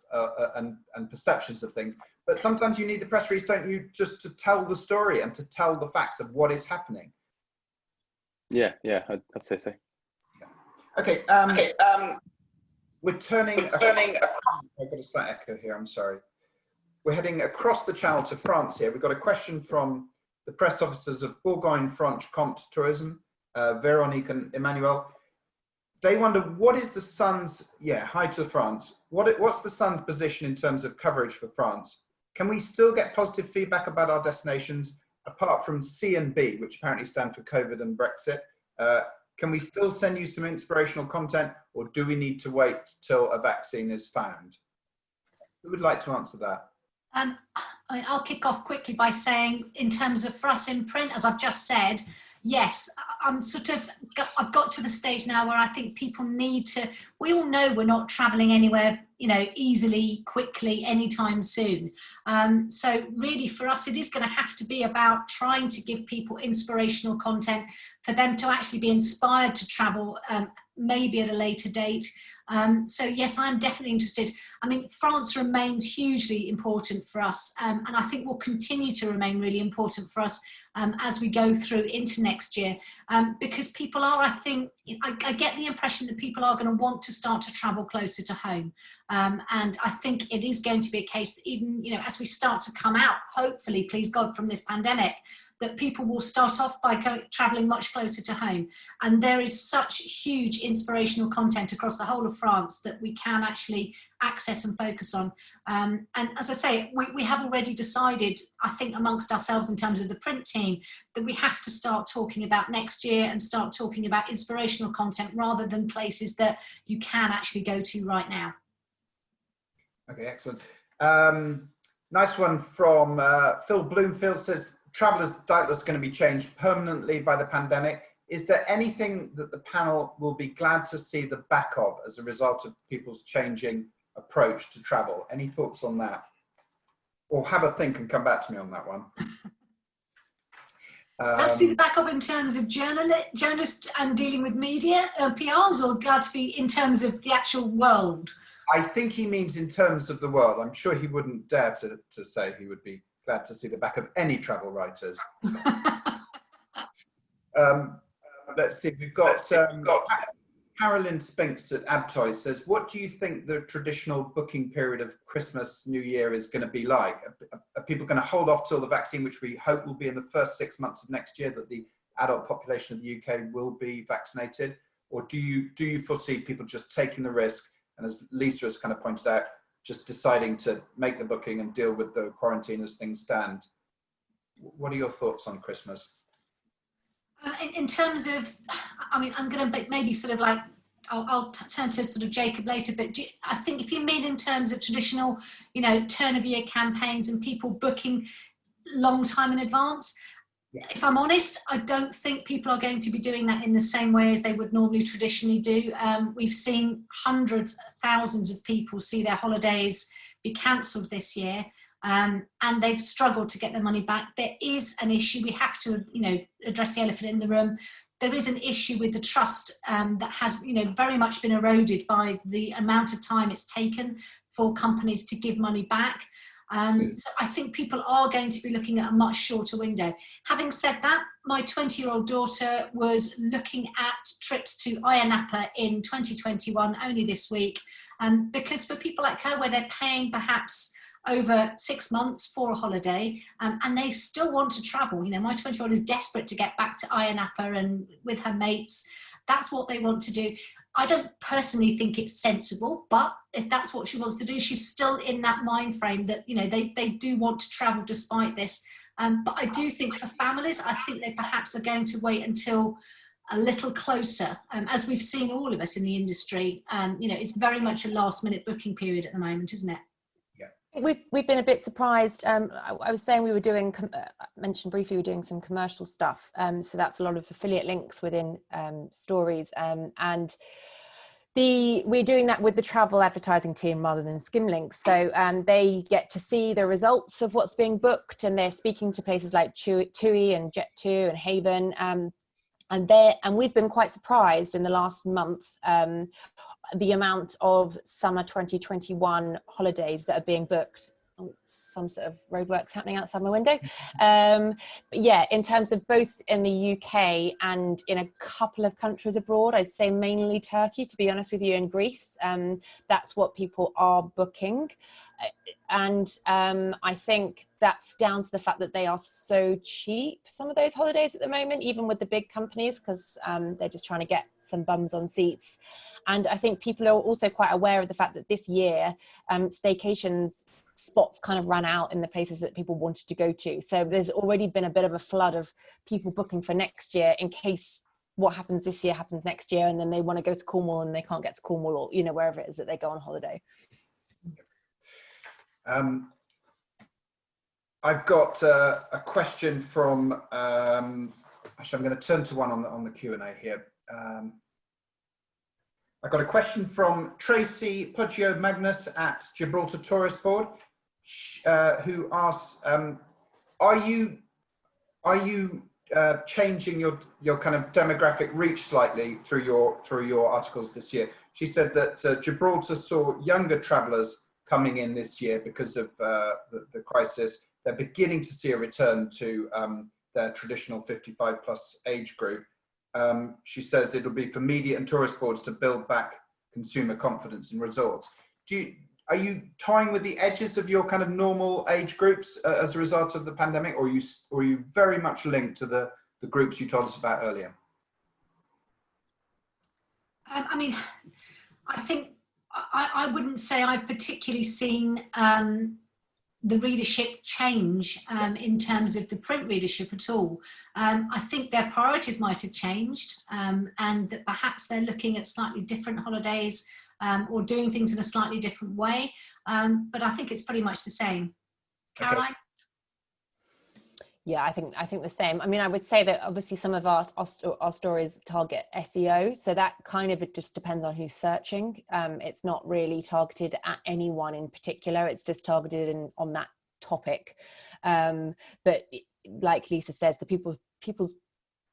Speaker 1: and perceptions of things. But sometimes you need the press release, don't you, just to tell the story and to tell the facts of what is happening.
Speaker 2: Yeah, I'd say so.
Speaker 1: Okay. We're turning. I've got a slight echo here. I'm sorry. We're heading across the channel to France here. We've got a question from the press officers of Bourgogne-Franche-Comté Tourism, Véronique and Emmanuel. They wonder, what is the Sun's, hi to France. What's the Sun's position in terms of coverage for France? Can we still get positive feedback about our destinations apart from C and B, which apparently stand for COVID and Brexit? Can we still send you some inspirational content, or do we need to wait till a vaccine is found? Who would like to answer that?
Speaker 3: I'll kick off quickly by saying, in terms of for us in print, as I've just said, yes, I've got to the stage now where I think people need to, we all know we're not traveling anywhere, easily, quickly, anytime soon. So really for us, it is going to have to be about trying to give people inspirational content for them to actually be inspired to travel, maybe at a later date. So yes, I'm definitely interested. I mean, France remains hugely important for us, and I think will continue to remain really important for us as we go through into next year, because people are, I think, I get the impression that people are going to want to start to travel closer to home. And I think it is going to be a case that even, as we start to come out, hopefully, please God, from this pandemic, that people will start off by traveling much closer to home. And there is such huge inspirational content across the whole of France that we can actually access and focus on. And as I say, we have already decided, I think amongst ourselves in terms of the print team, that we have to start talking about next year and start talking about inspirational content rather than places that you can actually go to right now.
Speaker 1: Okay, excellent. Nice one from Phil Bloomfield, says, travel is doubtless going to be changed permanently by the pandemic. Is there anything that the panel will be glad to see the back of as a result of people's changing approach to travel? Any thoughts on that? Or have a think and come back to me on that one.
Speaker 3: Glad to see the back of in terms of journalists and dealing with media, PRs, or glad to be in terms of the actual world?
Speaker 1: I think he means in terms of the world. I'm sure he wouldn't dare to say he would be glad to see the back of any travel writers. Let's see, we've got Carolyn Spinks at Abtoy says, what do you think the traditional booking period of Christmas, New Year is going to be like? Are people going to hold off till the vaccine, which we hope will be in the first 6 months of next year, that the adult population of the UK will be vaccinated? Or do you foresee people just taking the risk, and as Lisa has kind of pointed out, just deciding to make the booking and deal with the quarantine as things stand? What are your thoughts on Christmas?
Speaker 3: In terms of, I mean, I'm going to maybe sort of like, I'll turn to sort of Jacob later, but I think if you mean in terms of traditional, turn of year campaigns and people booking long time in advance, If I'm honest, I don't think people are going to be doing that in the same way as they would normally traditionally do. We've seen hundreds, thousands of people see their holidays be cancelled this year, and they've struggled to get their money back. There is an issue. We have to, address the elephant in the room. There is an issue with the trust that has, very much been eroded by the amount of time it's taken for companies to give money back. So I think people are going to be looking at a much shorter window. Having said that, my 20-year-old daughter was looking at trips to Ayia Napa in 2021, only this week, because for people like her, where they're paying perhaps over 6 months for a holiday, and they still want to travel. My 20-year-old is desperate to get back to Ayia Napa and with her mates. That's what they want to do. I don't personally think it's sensible, but if that's what she wants to do, she's still in that mind frame that, they do want to travel despite this. But I do think for families, I think they perhaps are going to wait until a little closer, as we've seen all of us in the industry. It's very much a last minute booking period at the moment, isn't it?
Speaker 4: We've been a bit surprised. I was saying we were doing, mentioned briefly, we were doing some commercial stuff. So that's a lot of affiliate links within stories. And we're doing that with the travel advertising team rather than skim links. So they get to see the results of what's being booked, and they're speaking to places like TUI and Jet2 and Haven. And we've been quite surprised in the last month the amount of summer 2021 holidays that are being booked. Some sort of roadworks happening outside my window. But yeah, in terms of both in the UK and in a couple of countries abroad, I'd say mainly Turkey, to be honest with you, and Greece. That's what people are booking. And I think that's down to the fact that they are so cheap, some of those holidays at the moment, even with the big companies, because they're just trying to get some bums on seats. And I think people are also quite aware of the fact that this year staycations spots kind of ran out in the places that people wanted to go to. So there's already been a bit of a flood of people booking for next year in case what happens this year happens next year, and then they want to go to Cornwall and they can't get to Cornwall, or wherever it is that they go on holiday.
Speaker 1: I've got a question from, actually I'm going to turn to one on the Q&A here. I've got a question from Tracy Poggio Magnus at Gibraltar Tourist Board, who asks, are you changing your kind of demographic reach slightly through your articles this year? She said that Gibraltar saw younger travellers coming in this year because of the crisis. They're beginning to see a return to their traditional 55 plus age group. She says it'll be for media and tourist boards to build back consumer confidence in resorts. Are you toying with the edges of your kind of normal age groups as a result of the pandemic, or are you very much linked to the groups you told us about earlier?
Speaker 3: I mean, I think I wouldn't say I've particularly seen the readership change in terms of the print readership at all. I think their priorities might have changed, and that perhaps they're looking at slightly different holidays or doing things in a slightly different way. But I think it's pretty much the same. Caroline? Okay.
Speaker 4: Yeah, I think the same. I mean, I would say that obviously some of our stories target SEO, so that kind of, it just depends on who's searching. It's not really targeted at anyone in particular. It's just targeted on that topic. But like Lisa says, the people's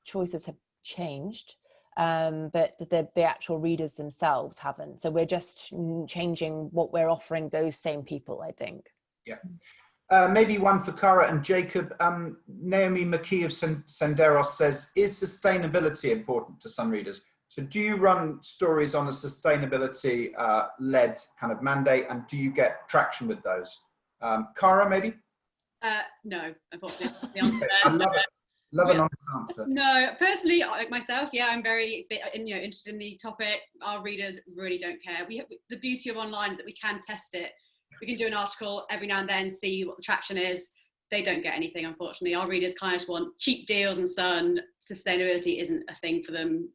Speaker 4: choices have changed, but the actual readers themselves haven't. So we're just changing what we're offering those same people, I think.
Speaker 1: Yeah. Maybe one for Kara and Jacob. Naomi McKee of Senderos says, is sustainability important to some readers? So do you run stories on a sustainability led kind of mandate, and do you get traction with those? Kara, maybe?
Speaker 5: No, unfortunately, the answer.
Speaker 1: I love it. Love an honest answer.
Speaker 5: No, personally, myself, yeah, I'm very interested in the topic. Our readers really don't care. The beauty of online is that we can test it. We can do an article every now and then, see what the traction is. They don't get anything, unfortunately. Our readers kind of just want cheap deals and so on. Sustainability isn't a thing for them,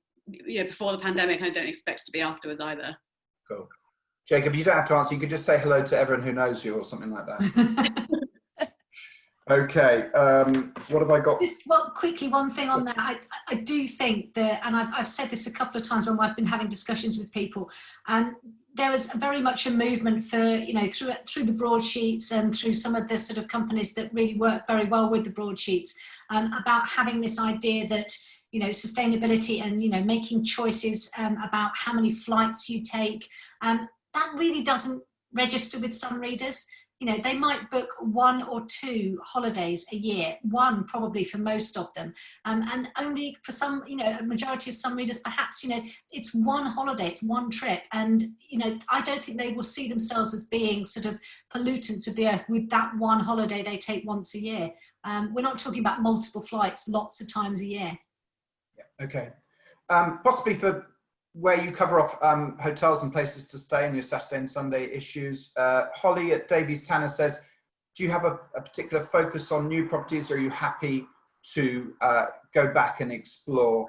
Speaker 5: before the pandemic, and I don't expect it to be afterwards either. Cool.
Speaker 1: Jacob, you don't have to answer. You could just say hello to everyone who knows you or something like that. Okay, what have I got?
Speaker 3: Just quickly, one thing on that. I do think that, and I've said this a couple of times when I've been having discussions with people, there was very much a movement for, you know, through the broadsheets and through some of the sort of companies that really work very well with the broadsheets, about having this idea that, you know, sustainability and, you know, making choices about how many flights you take, that really doesn't register with some readers. You know, they might book 1 or 2 holidays a year, one probably for most of them, and only for some, you know, a majority of some readers, perhaps, you know, it's one holiday, it's one trip, and, you know, I don't think they will see themselves as being sort of pollutants of the earth with that one holiday they take once a year. We're not talking about multiple flights lots of times a year.
Speaker 1: Yeah, okay. Possibly for where you cover off hotels and places to stay in your Saturday and Sunday issues. Holly at Davies Tanner says, do you have a particular focus on new properties, or are you happy to go back and explore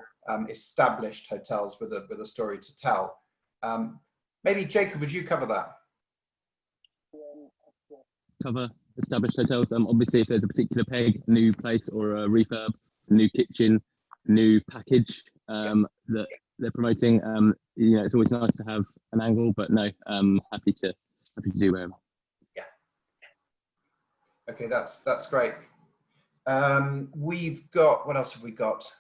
Speaker 1: established hotels with a story to tell? Maybe Jacob, would you cover that?
Speaker 6: Cover established hotels. Obviously, if there's a particular peg, new place, or a refurb, new kitchen, new package that they're promoting, you know, it's always nice to have an angle, but no, happy to do whatever.
Speaker 1: Yeah. Okay, that's great. We've got, what else have we got?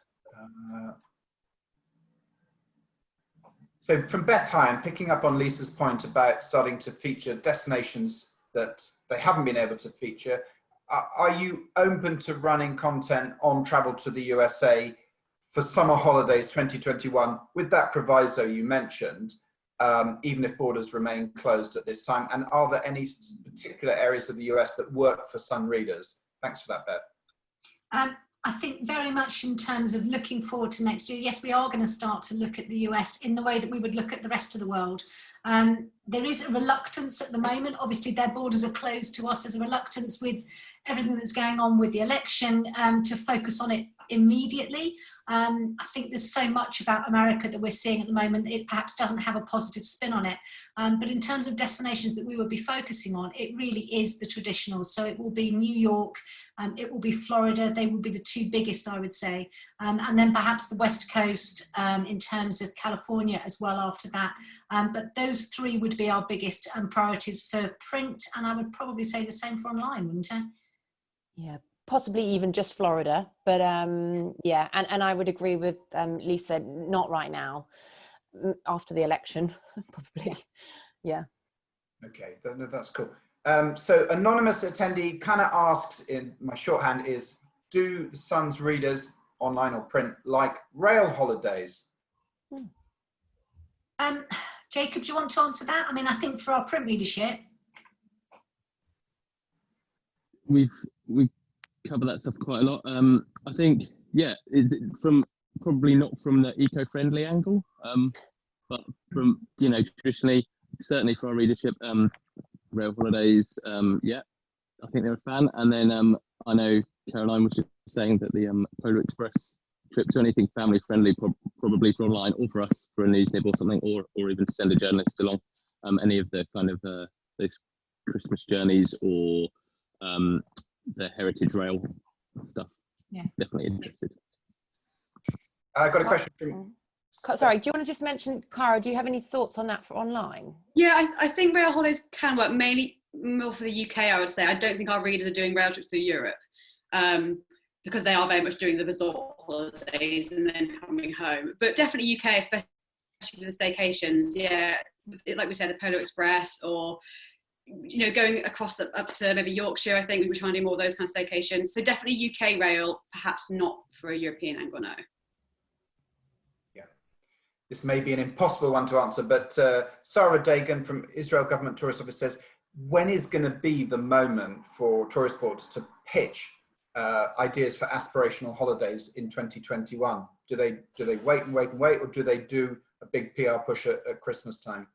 Speaker 1: So from Beth High, I'm picking up on Lisa's point about starting to feature destinations that they haven't been able to feature. Are you open to running content on travel to the USA for summer holidays 2021 with that proviso you mentioned, even if borders remain closed at this time? And are there any particular areas of the US that work for some readers? Thanks for that, Beth.
Speaker 3: I think very much in terms of looking forward to next year, yes, we are going to start to look at the US in the way that we would look at the rest of the world. There is a reluctance at the moment. Obviously, their borders are closed to us. There's a reluctance with everything that's going on with the election to focus on it immediately. I think there's so much about America that we're seeing at the moment, it perhaps doesn't have a positive spin on it. But in terms of destinations that we would be focusing on, it really is the traditional. So it will be New York, it will be Florida. They will be the 2 biggest, I would say. And then perhaps the West Coast in terms of California as well after that. But those 3 would be our biggest priorities for print. And I would probably say the same for online, wouldn't I?
Speaker 4: Yeah, possibly even just Florida, but yeah, and I would agree with Lisa, not right now, after the election, probably. Yeah.
Speaker 1: Okay, that's cool. So anonymous attendee kind of asks, in my shorthand is, do the Sun's readers, online or print, like rail holidays?
Speaker 3: Jacob, do you want to answer that? I mean, I think for our print readership,
Speaker 6: We've covered that stuff quite a lot. I think, yeah, it's from probably not from the eco-friendly angle, but from, you know, traditionally, certainly for our readership, rail holidays, yeah, I think they're a fan. And then I know Caroline was just saying that the Polar Express trips, or anything family friendly, probably for online or for us for a news nib or something, or even to send a journalist along, any of the kind of those Christmas journeys or the heritage rail stuff.
Speaker 3: Yeah,
Speaker 6: definitely interested.
Speaker 1: I got a question from.
Speaker 4: Sorry, do you want to just mention, Kara, do you have any thoughts on that for online?
Speaker 5: Yeah, I think rail holidays can work, mainly more for the UK, I would say. I don't think our readers are doing rail trips through Europe, because they are very much doing the resort holidays and then coming home. But definitely UK, especially for the staycations, yeah, like we said, the Polar Express, or, you know, going across up to maybe Yorkshire. I think we were trying to do more of those kind of staycations. So definitely UK rail, perhaps not for a European angle, no.
Speaker 1: Yeah, this may be an impossible one to answer, but Sarah Dagan from Israel Government Tourist Office says, when is going to be the moment for tourist boards to pitch ideas for aspirational holidays in 2021? Do they wait and wait and wait, or do they do a big PR push at Christmas time?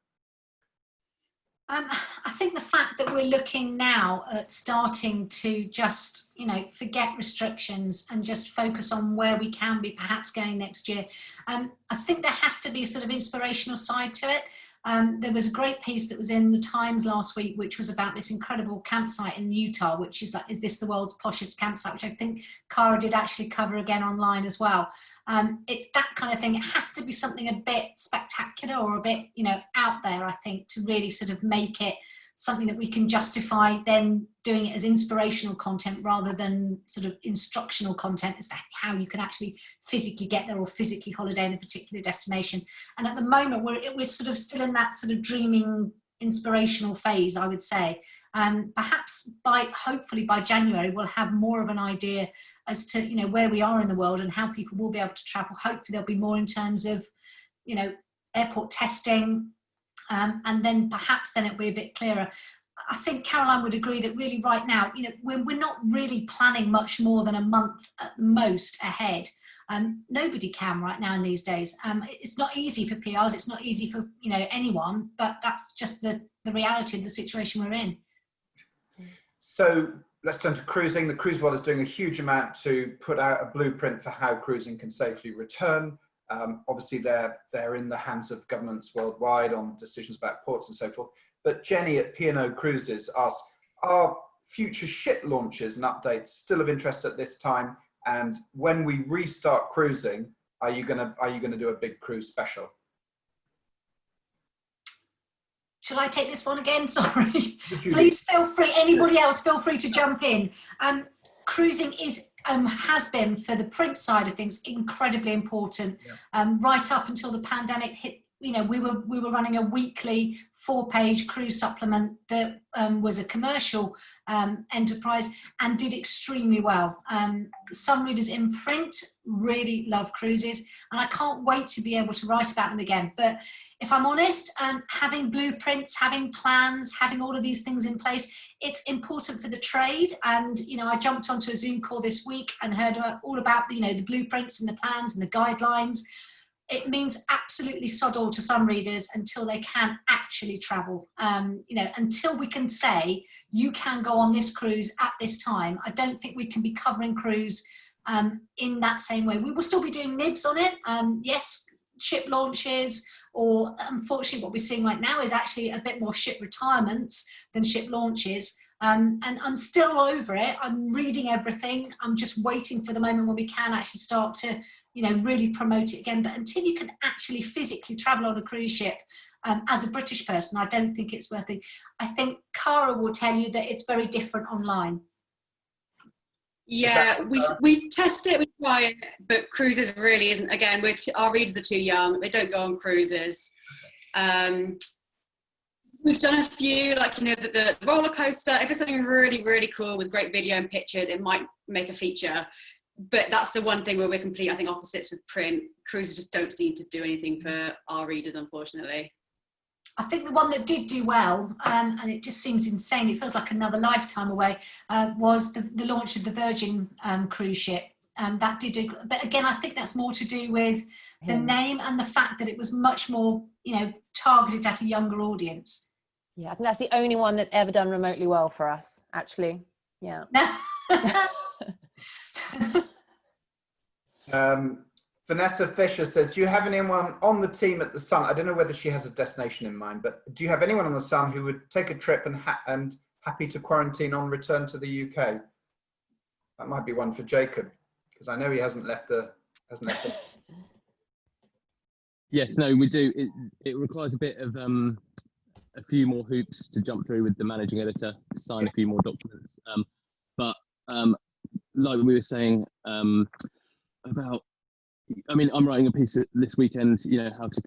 Speaker 3: I think the fact that we're looking now at starting to just, you know, forget restrictions and just focus on where we can be perhaps going next year, I think there has to be a sort of inspirational side to it. There was a great piece that was in the Times last week, which was about this incredible campsite in Utah, which is like, is this the world's poshest campsite? Which I think Kara did actually cover again online as well. It's that kind of thing. It has to be something a bit spectacular or a bit, you know, out there, I think, to really sort of make it something that we can justify then doing it as inspirational content rather than sort of instructional content as to how you can actually physically get there or physically holiday in a particular destination. And at the moment, we're sort of still in that sort of dreaming, inspirational phase, I would say. Perhaps hopefully by January, we'll have more of an idea as to, you know, where we are in the world and how people will be able to travel. Hopefully there'll be more in terms of, you know, airport testing, and then perhaps then it'll be a bit clearer. I think Caroline would agree that really right now, you know, we're not really planning much more than a month at the most ahead. Nobody can right now in these days. It's not easy for PRs, it's not easy for, you know, anyone, but that's just the reality of the situation we're in.
Speaker 1: So let's turn to cruising. The cruise world is doing a huge amount to put out a blueprint for how cruising can safely return. Obviously, they're in the hands of governments worldwide on decisions about ports and so forth. But Jenny at P&O Cruises asks, are future ship launches and updates still of interest at this time? And when we restart cruising, are you gonna do a big cruise special?
Speaker 3: Shall I take this one again? Sorry. Please feel free. Anybody else, feel free to jump in. Cruising is has been, for the print side of things, incredibly important. Yeah. Right up until the pandemic hit, you know, we were running a weekly 4-page cruise supplement that was a commercial enterprise and did extremely well. Some readers in print really love cruises, and I can't wait to be able to write about them again. But if I'm honest, having blueprints, having plans, having all of these things in place, it's important for the trade. And, you know, I jumped onto a Zoom call this week and heard all about, you know, the blueprints and the plans and the guidelines. It means absolutely sod all to some readers until they can actually travel. You know, until we can say, you can go on this cruise at this time, I don't think we can be covering cruise in that same way. We will still be doing nibs on it. Yes, ship launches, or unfortunately what we're seeing right now is actually a bit more ship retirements than ship launches. And I'm still over it. I'm reading everything. I'm just waiting for the moment when we can actually start to, you know, really promote it again. But until you can actually physically travel on a cruise ship as a British person, I don't think it's worth it. I think Kara will tell you that it's very different online.
Speaker 5: Yeah, we test it, we try it, but cruises really isn't. Again, our readers are too young. They don't go on cruises. We've done a few, like, you know, the roller coaster. If it's something really, really cool with great video and pictures, it might make a feature. But that's the one thing where we're complete, I think, opposites with print. Cruises just don't seem to do anything for our readers, unfortunately.
Speaker 3: I think the one that did do well, and it just seems insane, it feels like another lifetime away, was the launch of the Virgin cruise ship. That did do, but again, I think that's more to do with the name and the fact that it was much more, you know, targeted at a younger audience.
Speaker 4: Yeah, I think that's the only one that's ever done remotely well for us, actually. Yeah.
Speaker 1: Vanessa Fisher says, do you have anyone on the team at the Sun? I don't know whether she has a destination in mind, but do you have anyone on the Sun who would take a trip and happy to quarantine on return to the UK? That might be one for Jacob, because I know he hasn't left the.
Speaker 6: Yes, no, we do. It requires a bit of a few more hoops to jump through with the managing editor, to sign a few more documents. But like we were saying about, I mean, I'm writing a piece this weekend, you know, how to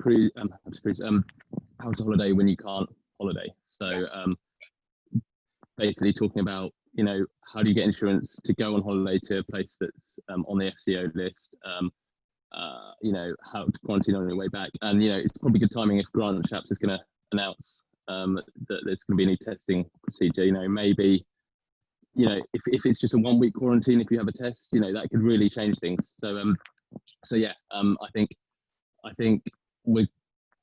Speaker 6: holiday when you can't holiday. So basically talking about, you know, how do you get insurance to go on holiday to a place that's on the FCO list, you know, how to quarantine on your way back. And, you know, it's probably good timing if Grant Shapps is going to announce that there's going to be a new testing procedure. You know, maybe, you know, if it's just a 1-week quarantine, if you have a test, you know, that could really change things. So yeah, I think we're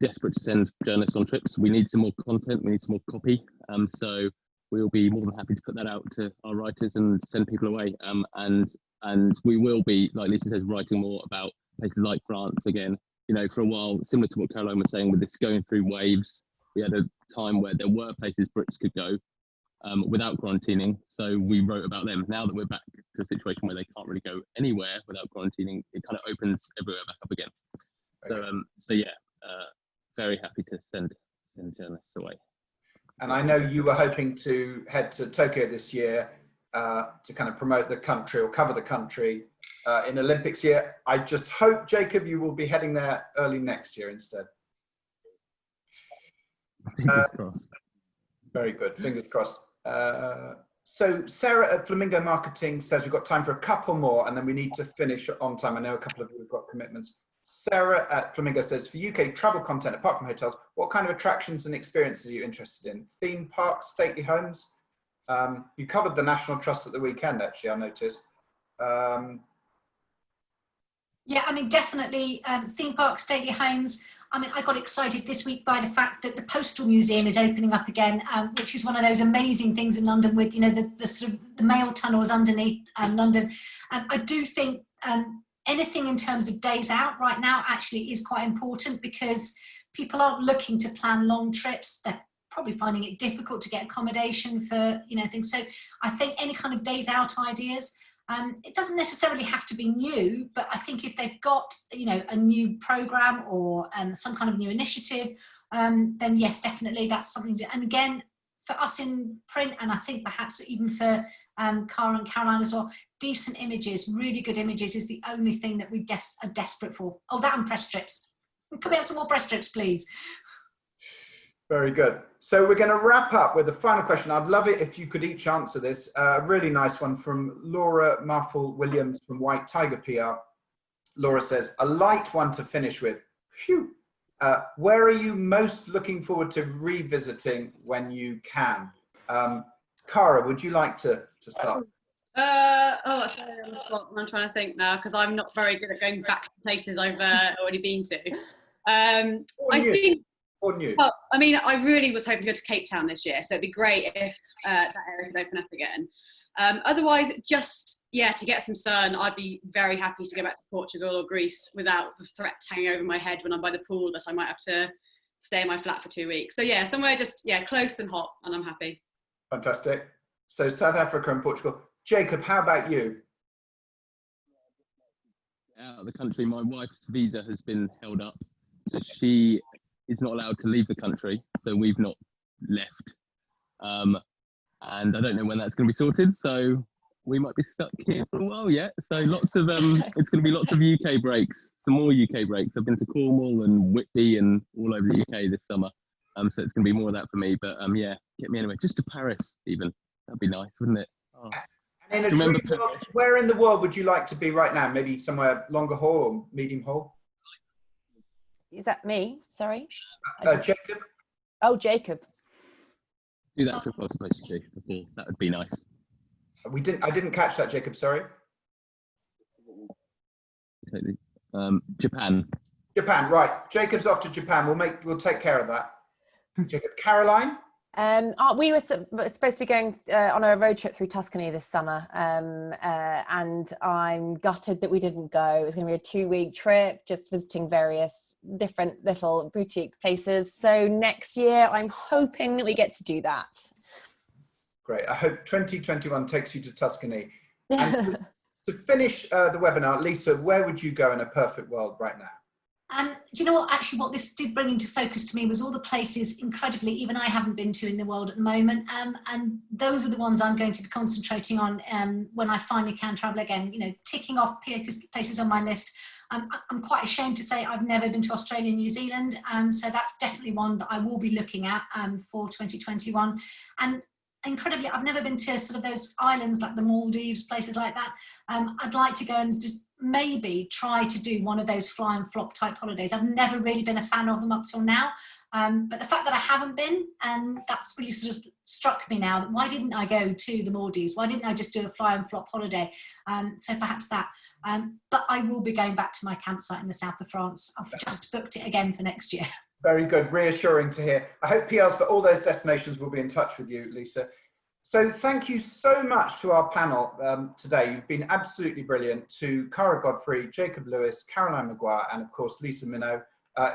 Speaker 6: desperate to send journalists on trips. We need some more content. We need some more copy. So we'll be more than happy to put that out to our writers and send people away. And we will be, like Lisa says, writing more about places like France again. you know, for a while, similar to what Caroline was saying, with this going through waves, we had a time where there were places Brits could go without quarantining. So we wrote about them. Now that we're back to a situation where they can't really go anywhere without quarantining, it kind of opens everywhere back up again. So yeah, very happy to send journalists away.
Speaker 1: And I know you were hoping to head to Tokyo this year to kind of promote the country or cover the country in Olympics year. I just hope, Jacob, you will be heading there early next year instead.
Speaker 6: Fingers crossed.
Speaker 1: Very good, fingers crossed. So Sarah at Flamingo Marketing says we've got time for a couple more and then we need to finish on time. I know a couple of you have got commitments. Sarah at Flamingo says, for UK travel content, apart from hotels, what kind of attractions and experiences are you interested in? Theme parks, stately homes? You covered the National Trust at the weekend, actually, I noticed.
Speaker 3: Yeah, I mean, definitely theme parks, stately homes. I mean, I got excited this week by the fact that the Postal Museum is opening up again, which is one of those amazing things in London with, you know, the sort of the mail tunnels underneath London. I do think anything in terms of days out right now actually is quite important because people aren't looking to plan long trips. They're probably finding it difficult to get accommodation for, you know, things. So I think any kind of days out ideas, it doesn't necessarily have to be new, but I think if they've got, you know, a new program or some kind of new initiative, then yes, definitely that's something to, and again, for us in print, and I think perhaps even for Kara and Caroline as well, decent images, really good images is the only thing that we are desperate for. Oh, that and press strips. Can we have some more press strips, please?
Speaker 1: Very good. So we're going to wrap up with the final question. I'd love it if you could each answer this. A really nice one from Laura Marfel-Williams from White Tiger PR. Laura says, a light one to finish with. Phew. Where are you most looking forward to revisiting when you can? Kara, would you like to start?
Speaker 5: That's very on the spot. I'm trying to think now because I'm not very good at going back to places I've already been to. Well, I mean, I really was hoping to go to Cape Town this year, so it'd be great if that area could open up again. Otherwise, just, yeah, to get some sun, I'd be very happy to go back to Portugal or Greece without the threat hanging over my head when I'm by the pool that I might have to stay in my flat for 2 weeks. So yeah, somewhere just, yeah, close and hot, and I'm happy.
Speaker 1: Fantastic. So South Africa and Portugal. Jacob, how about you?
Speaker 6: Out of the country, my wife's visa has been held up, so she is not allowed to leave the country, so we've not left. And I don't know when that's going to be sorted, so we might be stuck here for a while yet. So lots of it's going to be lots of UK breaks, some more UK breaks. I've been to Cornwall and Whitby and all over the UK this summer, so it's going to be more of that for me. But yeah, get me anywhere, just to Paris even. That'd be nice, wouldn't it? Oh.
Speaker 1: And in a dream world, where in the world would you like to be right now? Maybe somewhere longer haul or medium haul?
Speaker 4: Is that me? Sorry.
Speaker 1: Jacob.
Speaker 4: Oh, Jacob.
Speaker 6: Do that trip I was supposed to do before. That would be nice.
Speaker 1: I didn't catch that, Jacob. Sorry.
Speaker 6: Totally. Japan.
Speaker 1: Japan, right. Jacob's off to Japan. We'll take care of that. Jacob. Caroline.
Speaker 4: We were supposed to be going on a road trip through Tuscany this summer, and I'm gutted that we didn't go. It was going to be a 2-week trip, just visiting various different little boutique places. So next year, I'm hoping that we get to do that.
Speaker 1: Great. I hope 2021 takes you to Tuscany. And to finish the webinar, Lisa, where would you go in a perfect world right now?
Speaker 3: Do you know what, actually what this did bring into focus to me was all the places, incredibly, even I haven't been to in the world at the moment, and those are the ones I'm going to be concentrating on when I finally can travel again, you know, ticking off places on my list. I'm quite ashamed to say I've never been to Australia and New Zealand, so that's definitely one that I will be looking at for 2021. And incredibly, I've never been to sort of those islands like the Maldives, places like that. I'd like to go and just maybe try to do one of those fly and flop type holidays. I've never really been a fan of them up till now, but the fact that I haven't been, and that's really sort of struck me now, why didn't I go to the Maldives? Why didn't I just do a fly and flop holiday? So perhaps that, but I will be going back to my campsite in the south of France. I've just booked it again for next year.
Speaker 1: Very good, reassuring to hear. I hope PRs for all those destinations will be in touch with you, Lisa. So thank you so much to our panel today. You've been absolutely brilliant. To Kara Godfrey, Jacob Lewis, Caroline McGuire, and of course, Lisa Minot.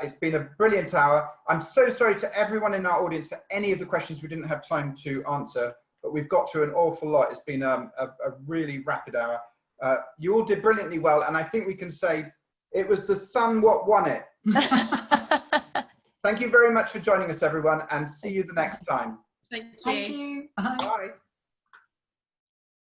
Speaker 1: It's been a brilliant hour. I'm so sorry to everyone in our audience for any of the questions we didn't have time to answer, but we've got through an awful lot. It's been a really rapid hour. You all did brilliantly well, and I think we can say it was the sun what won it. Thank you very much for joining us, everyone, and see you the next time.
Speaker 5: Thank you.
Speaker 3: Thank you. Bye.
Speaker 1: Bye.